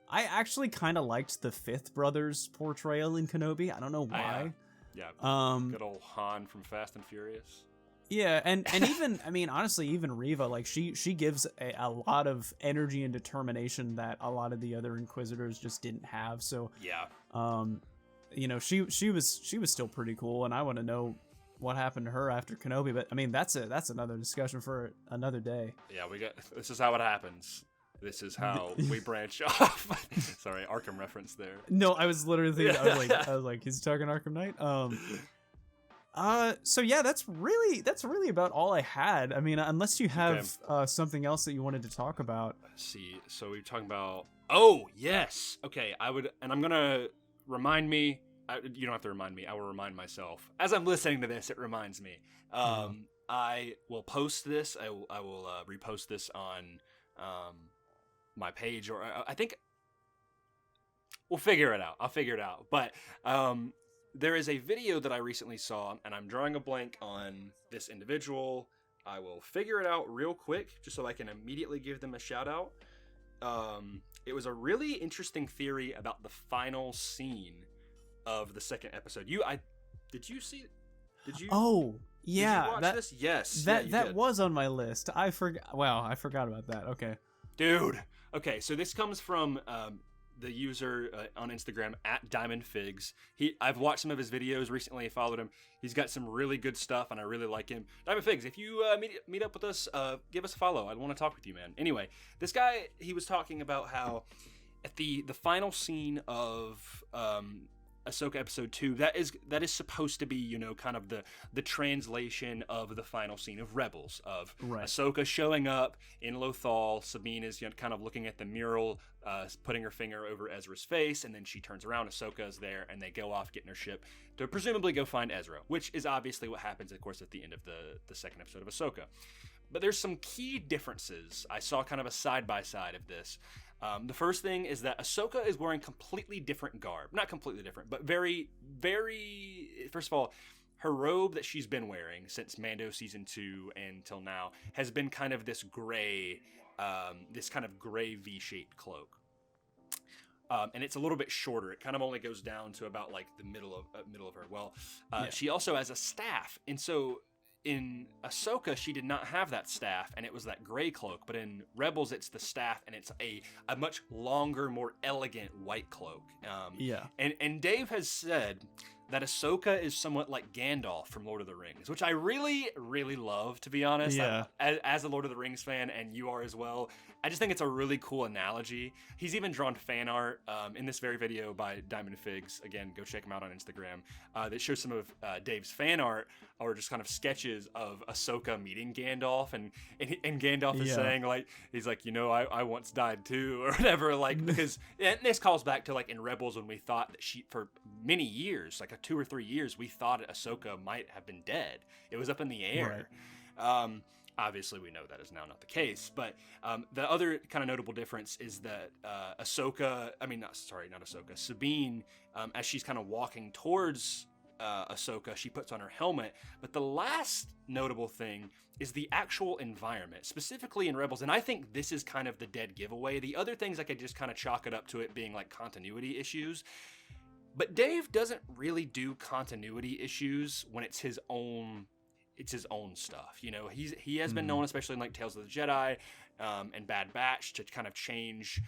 I actually kind of liked the Fifth Brothers portrayal in Kenobi. I don't know why. Good old Han from Fast and Furious. Yeah, and even, I mean, honestly, even Reva, like, she gives a lot of energy and determination that a lot of the other Inquisitors just didn't have. So she was still pretty cool, and I want to know what happened to her after Kenobi. But I mean, that's another discussion for another day. Yeah, this is how it happens. This is how we branch off. Sorry, Arkham reference there. No, I was literally thinking, I was like, he's talking Arkham Knight. So yeah, that's really about all I had. I mean, unless you have something else that you wanted to talk about. Let's see, so we're talking about. Oh yes, okay. I'm gonna remind me. You don't have to remind me. I will remind myself as I'm listening to this. It reminds me. I will post this. I will repost this on my page, or I think we'll figure it out. I'll figure it out. But there is a video that I recently saw, and I'm drawing a blank on this individual. I will figure it out real quick, just so I can immediately give them a shout out. It was a really interesting theory about the final scene of the second episode. Did you see it? Did you? Oh, yeah. Did you watch this? Yes. That was on my list. I forgot. Wow, I forgot about that. Okay. Dude. Okay, so this comes from the user on Instagram @DiamondFigs. I've watched some of his videos recently. I followed him. He's got some really good stuff, and I really like him. Diamond Figs, if you meet up with us, give us a follow. I want to talk with you, man. Anyway, this guy, he was talking about how at the final scene of Ahsoka episode 2, that is supposed to be, you know, kind of the translation of the final scene of Rebels, of Ahsoka showing up in Lothal. Sabine is, you know, kind of looking at the mural, putting her finger over Ezra's face, and then she turns around, Ahsoka is there, and they go off getting her ship to presumably go find Ezra, which is obviously what happens, of course, at the end of the second episode of Ahsoka. But there's some key differences. I saw kind of a side-by-side of this. The first thing is that Ahsoka is wearing completely different garb. Not completely different, but very, very... First of all, her robe that she's been wearing since Mando Season 2 until now has been kind of this gray, V-shaped cloak. And it's a little bit shorter. It kind of only goes down to about like the middle of her. Well, she also has a staff. And so in Ahsoka, she did not have that staff, and it was that gray cloak. But in Rebels, it's the staff, and it's a much longer, more elegant white cloak. And Dave has said that Ahsoka is somewhat like Gandalf from Lord of the Rings, which I really, really love, to be honest. Yeah. As a Lord of the Rings fan, and you are as well, I just think it's a really cool analogy. He's even drawn fan art in this very video by Diamond Figs. Again, go check him out on Instagram. That shows some of Dave's fan art, or just kind of sketches of Ahsoka meeting Gandalf, and Gandalf is saying, like, he's like, you know, I once died too, or whatever, like, because and this calls back to like in Rebels when we thought that she, for many years, like 2 or 3 years, we thought Ahsoka might have been dead. It was up in the air. Right. Obviously, we know that is now not the case, but the other kind of notable difference is that Sabine, as she's kind of walking towards Ahsoka, she puts on her helmet. But the last notable thing is the actual environment, specifically in Rebels, and I think this is kind of the dead giveaway. The other things I could just kind of chalk it up to it being like continuity issues. But Dave doesn't really do continuity issues when it's his own stuff. You know, he has been known, especially in like Tales of the Jedi and Bad Batch, to kind of change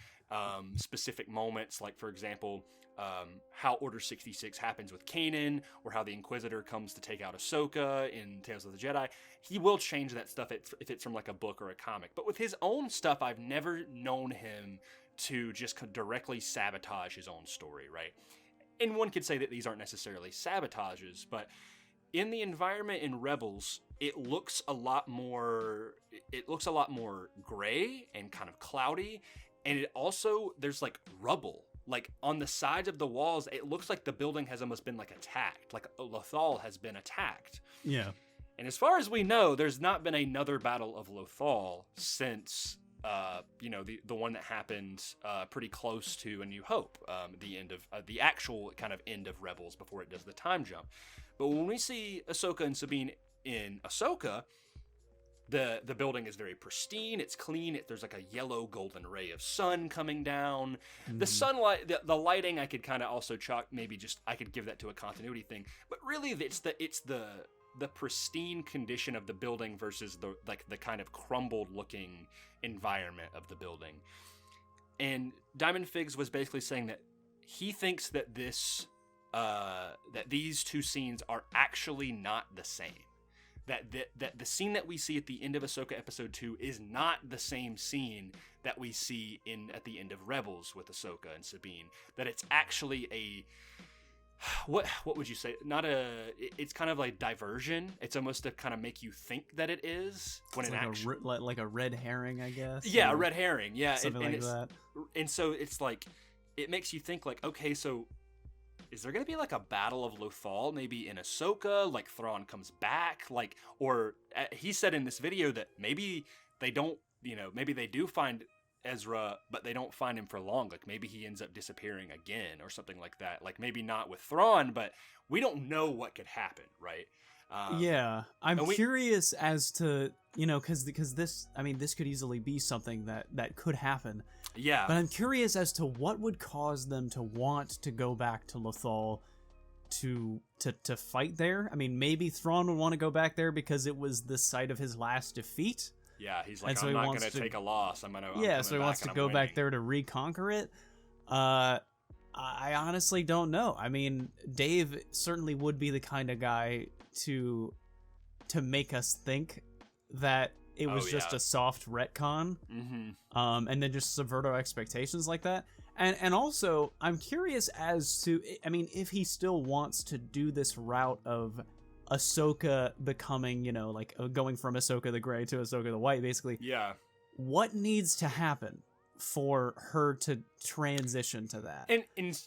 specific moments. Like, for example, how Order 66 happens with Kanan, or how the Inquisitor comes to take out Ahsoka in Tales of the Jedi. He will change that stuff if it's from like a book or a comic. But with his own stuff, I've never known him to just directly sabotage his own story, right? And one could say that these aren't necessarily sabotages, but in the environment in Rebels, it looks a lot more gray and kind of cloudy, and it also, there's like rubble. Like on the sides of the walls, it looks like the building has almost been like attacked, like Lothal has been attacked. Yeah. And as far as we know, there's not been another battle of Lothal since the one that happened pretty close to A New Hope, the end of the actual kind of end of Rebels before it does the time jump. But when we see Ahsoka and Sabine in Ahsoka, the building is very pristine. It's clean. There's like a yellow golden ray of sun coming down. The sunlight, the lighting, I could kind of also chalk. Maybe just I could give that to a continuity thing. But really, it's the pristine condition of the building versus the kind of crumbled looking environment of the building. And Diamond Figs was basically saying that he thinks that these two scenes are actually not the same. that the scene that we see at the end of Ahsoka episode 2 is not the same scene that we see at the end of Rebels with Ahsoka and Sabine. That it's actually a what would you say? It's kind of like diversion. It's almost to kind of make you think that it is when it's like a red herring, I guess. Yeah, a red herring. Yeah, something like that. And so it's like it makes you think like, okay, so is there going to be like a battle of Lothal maybe in Ahsoka? Like Thrawn comes back, like, or he said in this video that maybe they don't, maybe they do find Ezra, but they don't find him for long. Like maybe he ends up disappearing again or something like that. Like maybe not with Thrawn, but we don't know what could happen, right? Yeah, I'm curious as to, because this could easily be something that could happen. Yeah. But I'm curious as to what would cause them to want to go back to Lothal to fight there. I mean, maybe Thrawn would want to go back there because it was the site of his last defeat. Yeah, he's like, I'm not going to take a loss. So he wants to go back there to reconquer it. I honestly don't know. I mean, Dave certainly would be the kind of guy to make us think that it was just a soft retcon, and then just subvert our expectations like that. And also, I'm curious as to, I mean, if he still wants to do this route of Ahsoka becoming, like going from Ahsoka the Grey to Ahsoka the White, basically. Yeah. What needs to happen for her to transition to that? And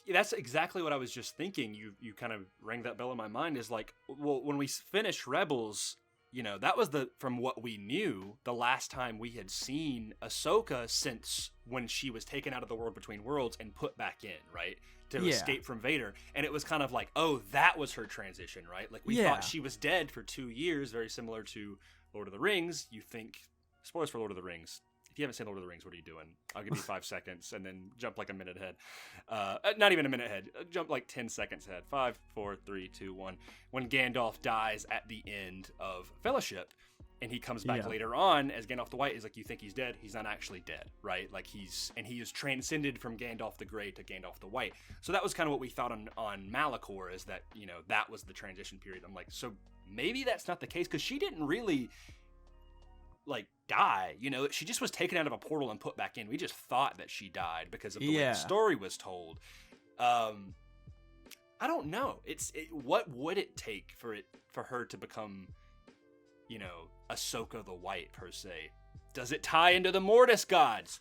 that's exactly what I was just thinking. You kind of rang that bell in my mind, is like, well, when we finished Rebels, that was from what we knew, the last time we had seen Ahsoka since when she was taken out of the World Between Worlds and put back in, right? To escape from Vader. And it was kind of like, oh, that was her transition, right? Like we thought she was dead for 2 years, very similar to Lord of the Rings. You think, spoilers for Lord of the Rings. If you haven't seen Lord of the Rings, what are you doing? I'll give you 5 seconds and then jump like a minute ahead. Not even a minute ahead. Jump like 10 seconds ahead. 5, 4, 3, 2, 1. When Gandalf dies at the end of Fellowship, and he comes back later on as Gandalf the White, is like, you think he's dead. He's not actually dead, right? Like he is transcended from Gandalf the Grey to Gandalf the White. So that was kind of what we thought on Malachor, is that, that was the transition period. I'm like, so maybe that's not the case, because she didn't really like die, she just was taken out of a portal and put back in. We just thought that she died because of the way the story was told. I don't know. What would it take for her to become, Ahsoka the White per se? Does it tie into the Mortis gods?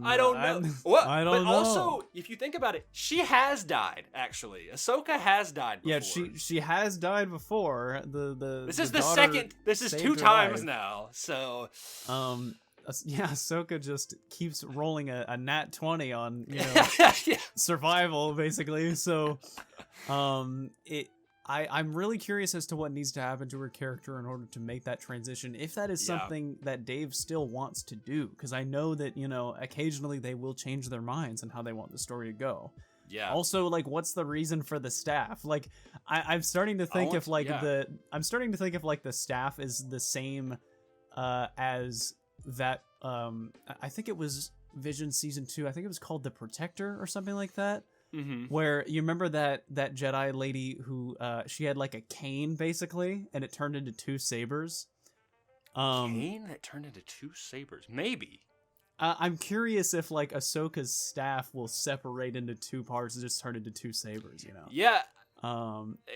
I don't know. I don't know. Also, if you think about it, she has died. Actually, Ahsoka has died before. Yeah, she has died before. This is the second. This is 2 times now. So, Ahsoka just keeps rolling a nat 20 on survival, basically. So, I'm really curious as to what needs to happen to her character in order to make that transition, if that is something that Dave still wants to do, because I know that, occasionally they will change their minds on how they want the story to go. Yeah. Also, like, what's the reason for the staff? Like, I'm starting to think if the staff is the same as that. I think it was Vision season 2. I think it was called the Protector or something like that. Mm-hmm. Where you remember that Jedi lady who she had like a cane basically, and it turned into 2 sabers. Cane that turned into 2 sabers, maybe. I'm curious if like Ahsoka's staff will separate into 2 parts and just turn into 2 sabers. Yeah.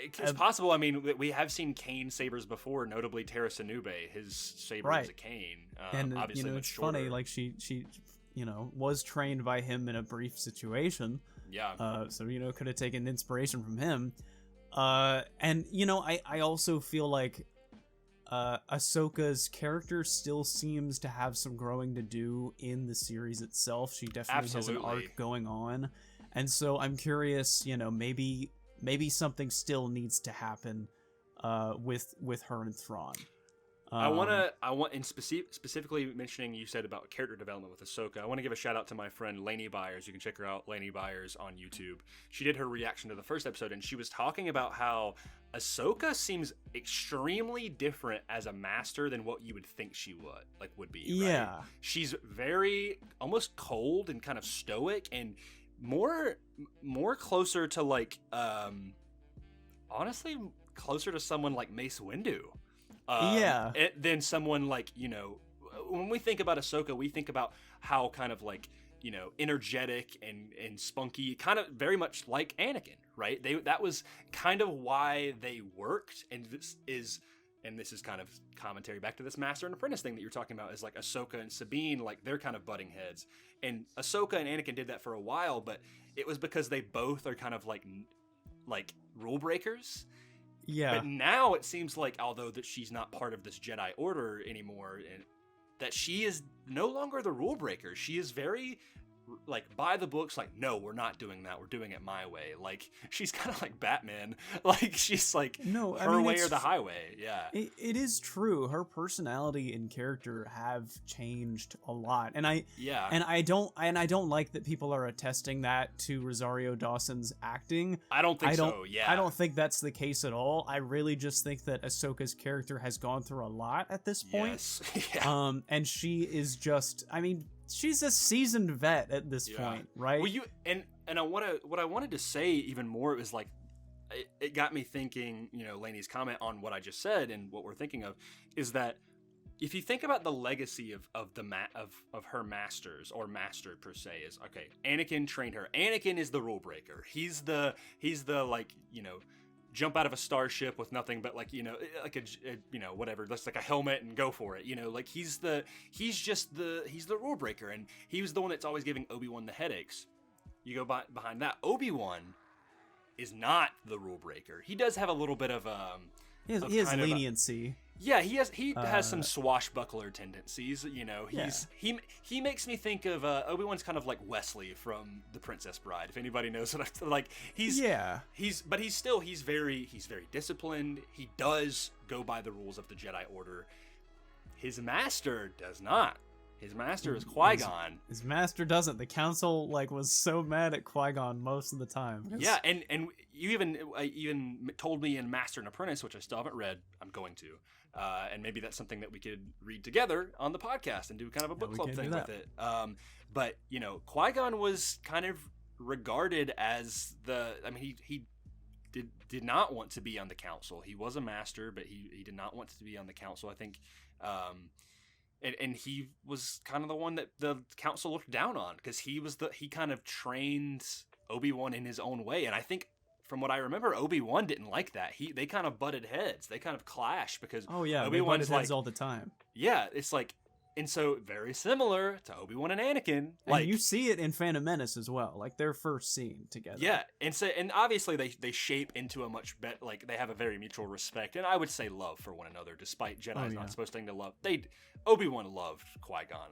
It's possible. I mean, we have seen cane sabers before, notably Terra Sanube. His saber is a cane. And obviously, it's funny. Like she was trained by him in a brief situation. Yeah. So could have taken inspiration from him. And I also feel like Ahsoka's character still seems to have some growing to do in the series itself. She definitely has an arc going on, and so I'm curious. Maybe something still needs to happen with her and Thrawn. And specifically mentioning, you said about character development with Ahsoka, I want to give a shout out to my friend Lainey Byers. You can check her out, Lainey Byers, on YouTube. She did her reaction to the first episode, and she was talking about how Ahsoka seems extremely different as a master than what you would think she would be. Yeah. Right? She's very almost cold and kind of stoic, and more closer to like honestly closer to someone like Mace Windu. Yeah. Than someone like, when we think about Ahsoka, we think about how kind of like, energetic and spunky, kind of very much like Anakin, right? That was kind of why they worked, and this is kind of commentary back to this Master and Apprentice thing that you're talking about, is like Ahsoka and Sabine, like they're kind of butting heads, and Ahsoka and Anakin did that for a while, but it was because they both are kind of like rule breakers. Yeah. But now it seems like, although that she's not part of this Jedi Order anymore, and that she is no longer the rule breaker. She is very, like, by the books, like, no, we're not doing that. We're doing it my way. Like, she's kind of like Batman. Like, she's like, her way or the highway. Yeah. It is true. Her personality and character have changed a lot. And I don't like that people are attesting that to Rosario Dawson's acting. I don't think so, yeah. I don't think that's the case at all. I really just think that Ahsoka's character has gone through a lot at this point. Yes. Yeah. And she is just, she's a seasoned vet at this point, right? Well, what I wanted to say even more was like, it got me thinking, Lainey's comment on what I just said and what we're thinking of is that if you think about the legacy of her masters, or master per se, is okay. Anakin trained her. Anakin is the rule breaker. He's the like, jump out of a starship with nothing but like, like a whatever, that's like a helmet and go for it, like he's the rule breaker, and he was the one that's always giving Obi-Wan the headaches. You go behind that, Obi-Wan is not the rule breaker. He does have a little bit of he has leniency. He has some swashbuckler tendencies. He makes me think of Obi-Wan's kind of like Wesley from The Princess Bride. If anybody knows what I like, he's very disciplined. He does go by the rules of the Jedi Order. His master does not. His master is Qui-Gon. His master doesn't. The council was so mad at Qui-Gon most of the time. Yeah, and you even told me in Master and Apprentice, which I still haven't read. I'm going to. And maybe that's something that we could read together on the podcast and do kind of a book club thing with it. But Qui-Gon was kind of regarded as he did not want to be on the council. He was a master, but he did not want to be on the council. I think, and he was kind of the one that the council looked down on, because he kind of trained Obi-Wan in his own way. And I think, from what I remember, Obi-Wan didn't like that. They kind of butted heads. They kind of clashed because Obi-Wan's butted heads all the time. Yeah, it's like, and so very similar to Obi-Wan and Anakin. And you see it in Phantom Menace as well, like their first scene together. Yeah, and obviously they shape into a much better, like they have a very mutual respect, and I would say love for one another, despite Jedi's not supposed to love. Obi-Wan loved Qui-Gon.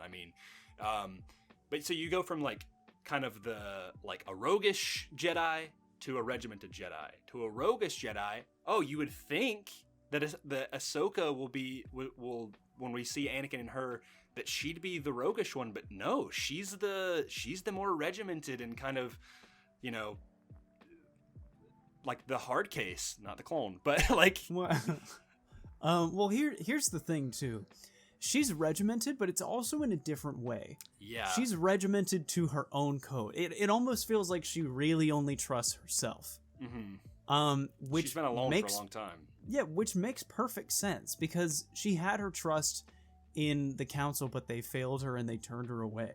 But so you go from like kind of the like a roguish Jedi to a regimented Jedi to a roguish Jedi. Oh, you would think that Ahsoka will when we see Anakin and her, that she'd be the roguish one, but no, she's the more regimented and kind of, like the hard case, not the clone, but like. Well, here's the thing too. She's regimented, but it's also in a different way. Yeah. She's regimented to her own code. It almost feels like she really only trusts herself. Mm-hmm. Which she's been alone for a long time. Yeah, which makes perfect sense, because she had her trust in the council, but they failed her and they turned her away.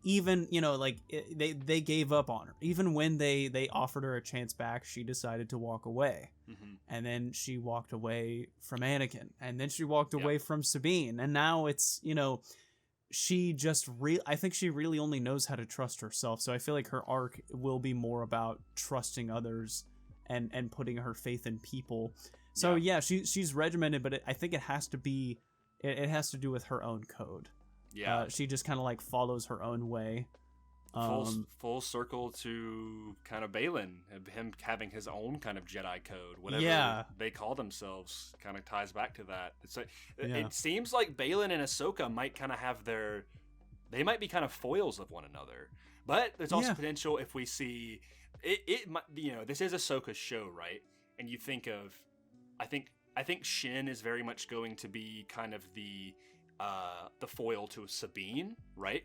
Even, they gave up on her. Even when they offered her a chance back, she decided to walk away. Mm-hmm. And then she walked away from Anakin. And then she walked away from Sabine. And now it's, she just I think she really only knows how to trust herself. So I feel like her arc will be more about trusting others and putting her faith in people. So she's regimented, but I think it has to be, it has to do with her own code. Yeah, she just kind of like follows her own way. Full circle to kind of Balin, him having his own kind of Jedi code, whatever they call themselves, kind of ties back to that. It's like, it seems like Balin and Ahsoka might kind of have they might be kind of foils of one another, but there's also potential if we see it might, this is Ahsoka's show, right? And you think of, I think Shin is very much going to be kind of the foil to Sabine, right?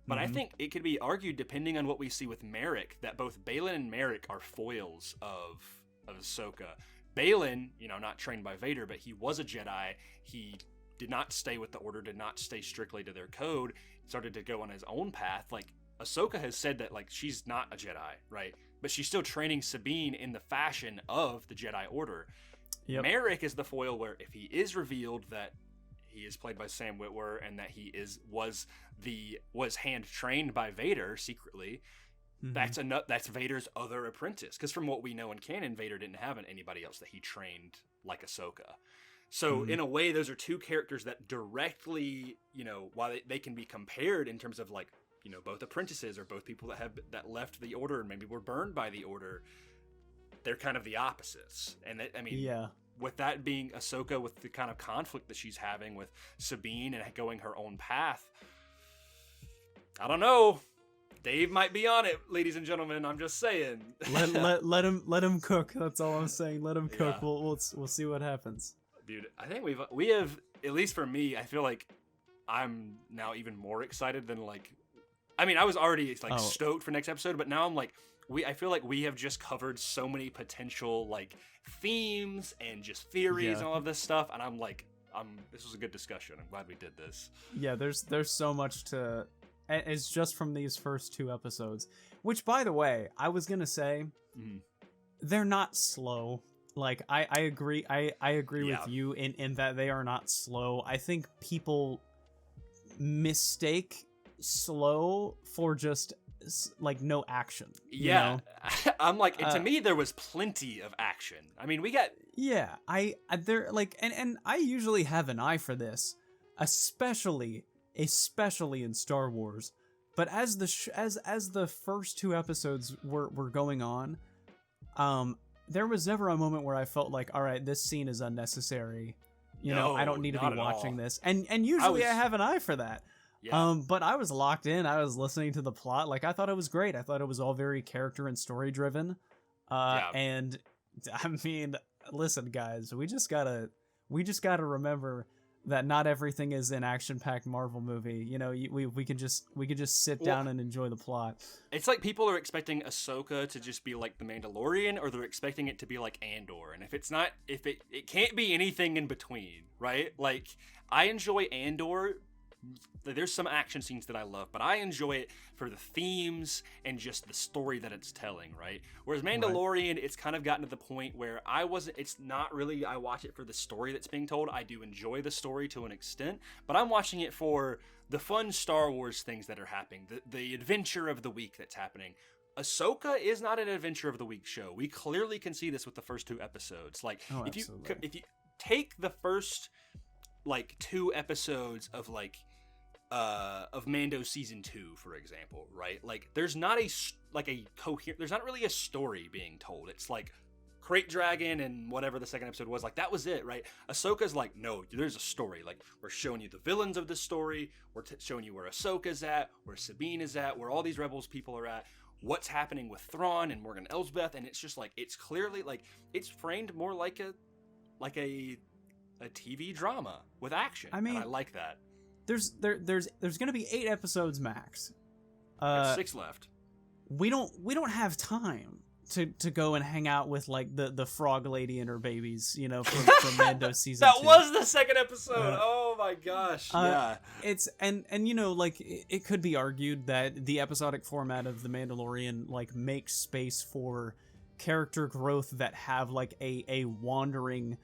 But I think it could be argued, depending on what we see with Marrok, that both Balin and Marrok are foils of Ahsoka. Balin, not trained by Vader, but he was a Jedi. He did not stay with the Order, did not stay strictly to their code, started to go on his own path. Like, Ahsoka has said that, like, she's not a Jedi, right? But she's still training Sabine in the fashion of the Jedi Order. Yep. Marrok is the foil where if he is revealed that he is played by Sam Witwer and that he was hand trained by Vader secretly, that's Vader's other apprentice. Because from what we know in canon, Vader didn't have anybody else that he trained like Ahsoka. So in a way, those are two characters that directly, while they can be compared in terms of, like, both apprentices or both people that left the Order and maybe were burned by the Order, they're kind of the opposites. And with that being Ahsoka, with the kind of conflict that she's having with Sabine and going her own path, I don't know. Dave might be on it, ladies and gentlemen. I'm just saying. let him cook. That's all I'm saying. Let him cook. Yeah. We'll see what happens. Dude, I think we have, at least for me, I feel like I'm now even more excited than, like, I mean, I was already stoked for next episode, but now I'm like, I feel like we have just covered so many potential, like, themes and just theories and all of this stuff, and I'm like, this was a good discussion. I'm glad we did this. Yeah, there's so much to. It's just from these first 2 episodes, which, by the way, I was gonna say, they're not slow. Like, I agree. I agree with you in that they are not slow. I think people mistake slow for just, like, no action. Yeah. I'm like, to me, there was plenty of action. I mean, we got... Yeah, they're like, and I usually have an eye for this, especially in Star Wars. But as the first 2 episodes were going on, there was never a moment where I felt like, all right, this scene is unnecessary. I don't need to be watching this. And usually I have an eye for that. Yeah. But I was locked in. I was listening to the plot. Like, I thought it was great. I thought it was all very character and story driven. And I mean, listen, guys, we just gotta remember that not everything is an action-packed Marvel movie. We could just sit down and enjoy the plot. It's like people are expecting Ahsoka to just be like The Mandalorian, or they're expecting it to be like Andor. And if it can't be anything in between, right? Like, I enjoy Andor. There's some action scenes that I love, but I enjoy it for the themes and just the story that it's telling, right? Whereas Mandalorian, it's kind of gotten to the point where it's not really, I watch it for the story that's being told. I do enjoy the story to an extent, but I'm watching it for the fun Star Wars things that are happening, the adventure of the week that's happening. Ahsoka is not an adventure of the week show. We clearly can see this with the first 2 episodes. Like, if you take the first, like, 2 episodes of, like, of Mando season 2, for example, right? Like, there's not there's not really a story being told. It's like Crate Dragon and whatever the second episode was, like, that was it, right? Ahsoka's like, no, there's a story. Like, we're showing you the villains of the story. We're showing you where Ahsoka's at, where Sabine is at, where all these rebels people are at, what's happening with Thrawn and Morgan Elsbeth, and it's just like, it's clearly like, it's framed more like a TV drama with action. I mean, and I like that. There's gonna be 8 episodes max. 6 left. We don't have time to go and hang out with, like, the frog lady and her babies, from Mando season 2. That was the second episode. Oh my gosh. Yeah. It's and like, it could be argued that the episodic format of The Mandalorian, like, makes space for character growth that have, like, a wandering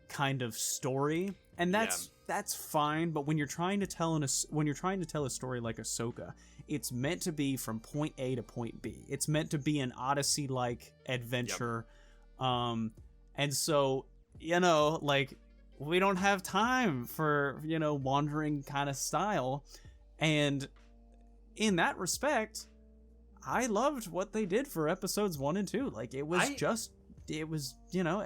kind of story, and that's fine. But when you're trying to tell a story like Ahsoka, it's meant to be from point A to point B. It's meant to be an Odyssey-like adventure. Yep. And so, like, we don't have time for, wandering kind of style. And in that respect, I loved what they did for episodes 1 and 2. Like, it was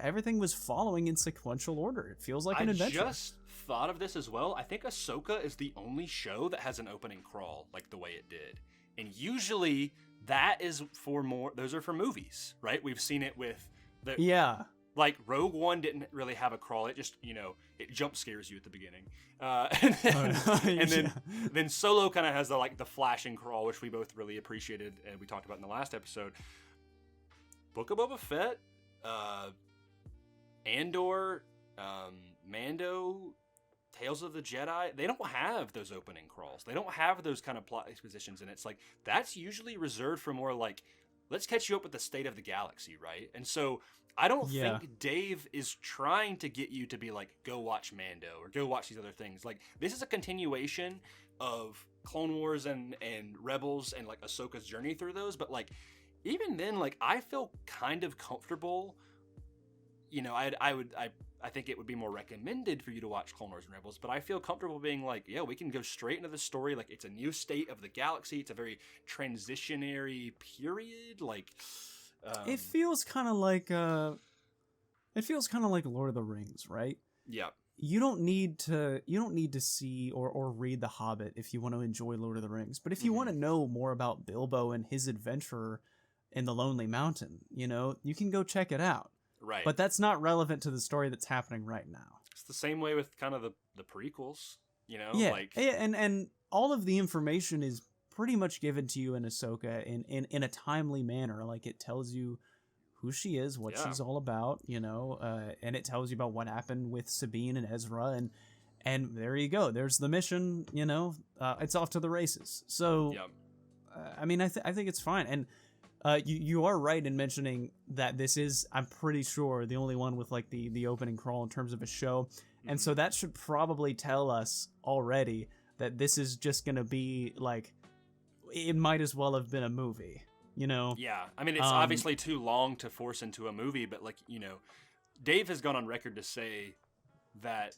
everything was following in sequential order. It feels like an adventure. I just thought of this as well. I think Ahsoka is the only show that has an opening crawl like the way it did. And usually that is those are for movies, right? We've seen it with like Rogue One didn't really have a crawl. It just, it jump scares you at the beginning. Then Solo kind of has the flashing crawl, which we both really appreciated and we talked about in the last episode. Book of Boba Fett, Andor, Mando, Tales of the Jedi, they don't have those opening crawls. They don't have those kind of plot expositions, and it's like that's usually reserved for more like, let's catch you up with the state of the galaxy, right? And so I don't think Dave is trying to get you to be like, go watch Mando or go watch these other things. Like, this is a continuation of Clone Wars and Rebels and like Ahsoka's journey through those, but like even then, like I feel kind of comfortable. You know, I think it would be more recommended for you to watch Clone Wars and Rebels, but I feel comfortable being like, yeah, we can go straight into the story. Like, it's a new state of the galaxy. It's a very transitionary period. Like, it feels kind of like Lord of the Rings, right? Yeah. You don't need to see or read The Hobbit if you want to enjoy Lord of the Rings. But if you want to know more about Bilbo and his adventure in the Lonely Mountain, you know, you can go check it out. Right. But that's not relevant to the story that's happening right now. It's the same way with kind of the prequels, you know? Yeah. Like, and all of the information is pretty much given to you in Ahsoka in a timely manner. Like, it tells you who she is, what she's all about, you know, and it tells you about what happened with Sabine and Ezra, and there you go. There's the mission, you know, it's off to the races. So, I mean, I think it's fine. And you are right in mentioning that this is, I'm pretty sure, the only one with like the opening crawl in terms of a show. And so that should probably tell us already that this is just going to be like, it might as well have been a movie, you know? Yeah. I mean, it's obviously too long to force into a movie, but like, you know, Dave has gone on record to say that,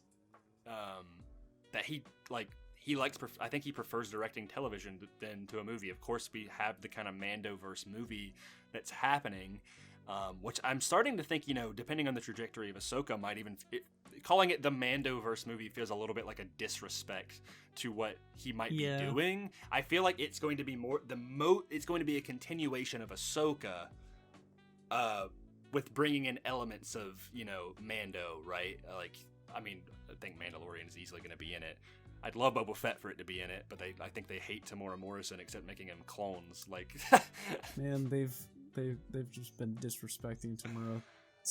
that he likes, I think he prefers directing television than to a movie. Of course, we have the kind of Mandoverse movie that's happening, which I'm starting to think, you know, depending on the trajectory of Ahsoka, might even calling it the Mandoverse movie feels a little bit like a disrespect to what he might be doing. I feel like it's going to be it's going to be a continuation of Ahsoka, with bringing in elements of, you know, Mando, right? Like, I mean, I think Mandalorian is easily going to be in it. I'd love Boba Fett for it to be in it, but I think they hate Tamora Morrison, except making him clones. Like, man, they've just been disrespecting Tamora.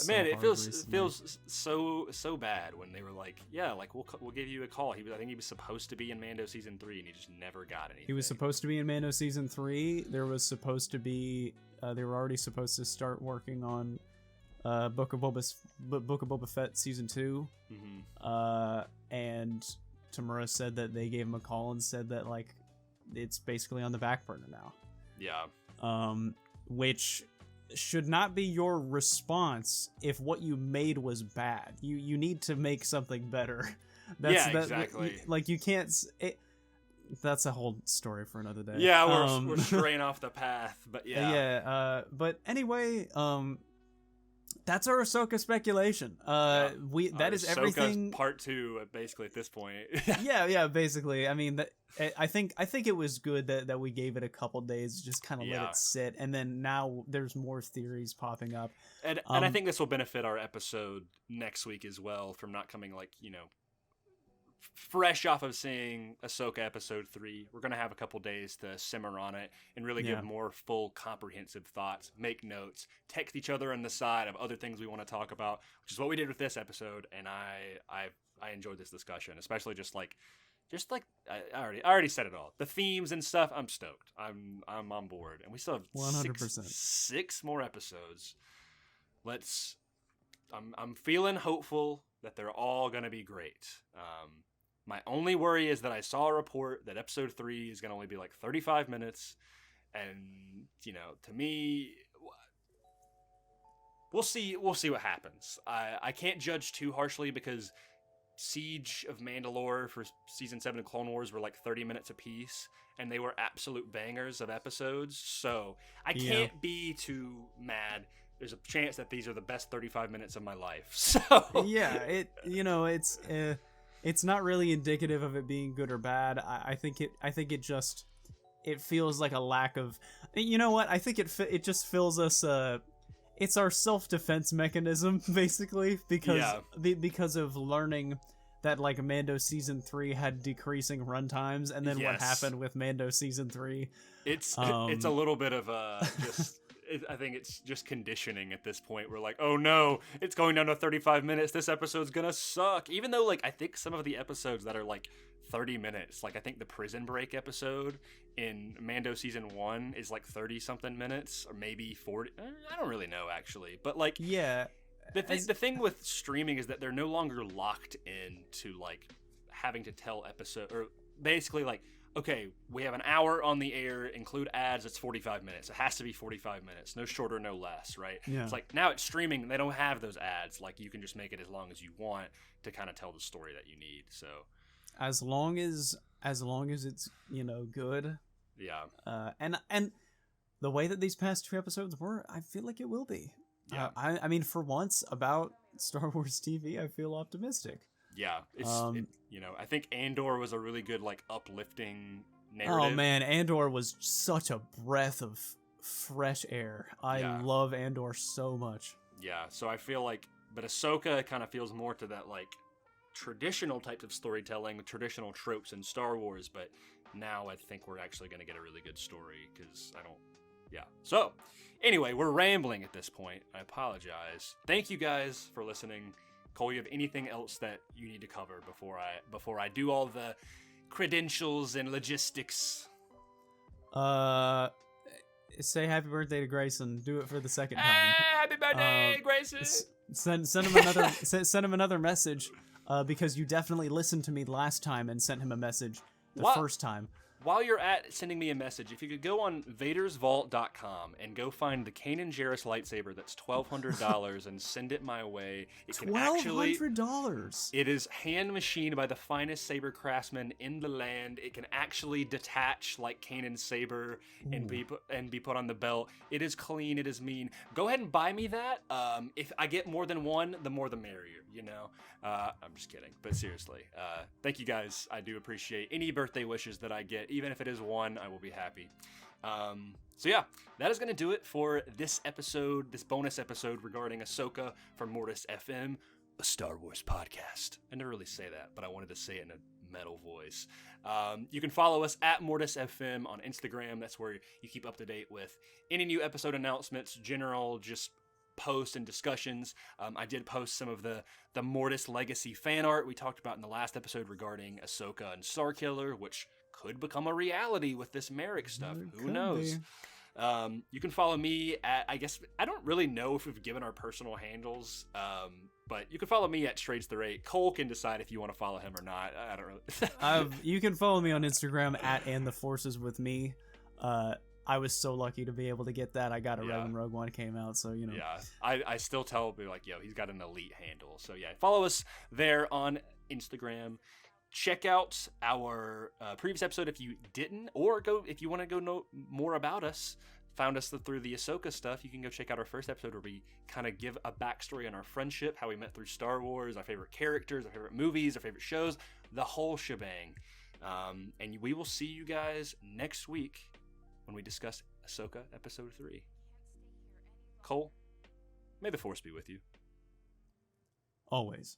Man, it feels so bad when they were like, yeah, like we'll give you a call. I think he was supposed to be in Mando season 3, and he just never got anything. He was supposed to be in Mando season 3. There was supposed to be they were already supposed to start working on Book of Boba Fett season 2, and Tamura said that they gave him a call and said that like it's basically on the back burner now. Yeah. Which should not be your response if what you made was bad. You need to make something better. Exactly. Like, you can't. That's a whole story for another day. Yeah, we're straying off the path, but but anyway, that's our Ahsoka speculation. That is everything. Part 2, basically at this point. yeah, basically. I mean, I think it was good that we gave it a couple days, just kind of let it sit, and then now there's more theories popping up. And I think this will benefit our episode next week as well, from not coming like, you know, fresh off of seeing Ahsoka episode 3. We're gonna have a couple days to simmer on it and really give more full, comprehensive thoughts, make notes, text each other on the side of other things we want to talk about, which is what we did with this episode. And I enjoyed this discussion, especially just like I already said it all. The themes and stuff, I'm stoked. I'm on board, and we still have 100% six more episodes. I'm feeling hopeful that they're all gonna be great. My only worry is that I saw a report that episode 3 is gonna only be like 35 minutes, and you know, to me, we'll see what happens. I can't judge too harshly because Siege of Mandalore for season 7 of Clone Wars were like 30 minutes apiece, and they were absolute bangers of episodes, so I can't be too mad. There's a chance that these are the best 35 minutes of my life. So it's not really indicative of it being good or bad. I think it just feels like a lack of, you know what? I think it just fills us it's our self-defense mechanism basically, because of learning that like Mando season 3 had decreasing runtimes, and then what happened with Mando season 3. It's a little bit of I think it's just conditioning at this point. We're like, oh no, it's going down to 35 minutes. This episode's gonna suck. Even though, like, I think some of the episodes that are like 30 minutes, like I think the prison break episode in Mando season 1 is like 30 something minutes, or maybe 40. I don't really know actually, but like, yeah. The thing with streaming is that they're no longer locked into like having to tell episode, or basically like, okay, we have an hour on the air, include ads, it's 45 minutes. It has to be 45 minutes, no shorter, no less, right? Yeah. It's like now it's streaming, they don't have those ads. Like you can just make it as long as you want to kind of tell the story that you need. So as long as it's, you know, good. Yeah. And the way that these past 2 episodes were, I feel like it will be. Yeah. I mean, for once about Star Wars TV, I feel optimistic. Yeah, you know, I think Andor was a really good, like, uplifting narrative. Oh man, Andor was such a breath of fresh air. I love Andor so much. Yeah, so I feel like, but Ahsoka kind of feels more to that, like, traditional types of storytelling, with traditional tropes in Star Wars, but now I think we're actually going to get a really good story, because So, anyway, we're rambling at this point. I apologize. Thank you guys for listening. Cole, you have anything else that you need to cover before I do all the credentials and logistics? Say happy birthday to Grayson. Do it for the second time. Happy birthday, Grayson! Send him another send him another message, because you definitely listened to me last time and sent him a message the first time. While you're at sending me a message, if you could go on vadersvault.com and go find the Kanan Jarrus lightsaber that's $1,200 and send it my way. It can $1,200. It is hand machined by the finest saber craftsmen in the land. It can actually detach like Kanan's saber and be put on the belt. It is clean. It is mean. Go ahead and buy me that. If I get more than one, the more the merrier. You know. I'm just kidding, but seriously, thank you guys. I do appreciate any birthday wishes that I get. Even if it is one, I will be happy. So yeah, that is going to do it for this episode, this bonus episode regarding Ahsoka from Mortis FM, a Star Wars podcast. I never really say that, but I wanted to say it in a metal voice. You can follow us at Mortis FM on Instagram. That's where you keep up to date with any new episode announcements, general just posts and discussions. I did post some of the Mortis Legacy fan art we talked about in the last episode regarding Ahsoka and Starkiller, which could become a reality with this Marrok stuff. Who knows? You can follow me at, I guess, I don't really know if we've given our personal handles, but you can follow me at Trades38. Cole can decide if you want to follow him or not. I don't really. You can follow me on Instagram at @andtheforceswithme. I was so lucky to be able to get that. I got it right when Rogue One came out, so, you know. Yeah, I still tell people, like, yo, he's got an elite handle. So, yeah, follow us there on Instagram. Check out our previous episode if you didn't, or if you want to go know more about us, found us through the Ahsoka stuff, you can go check out our first episode where we kind of give a backstory on our friendship, how we met through Star Wars, our favorite characters, our favorite movies, our favorite shows, the whole shebang. And we will see you guys next week when we discuss Ahsoka Episode 3. Cole, may the Force be with you. Always.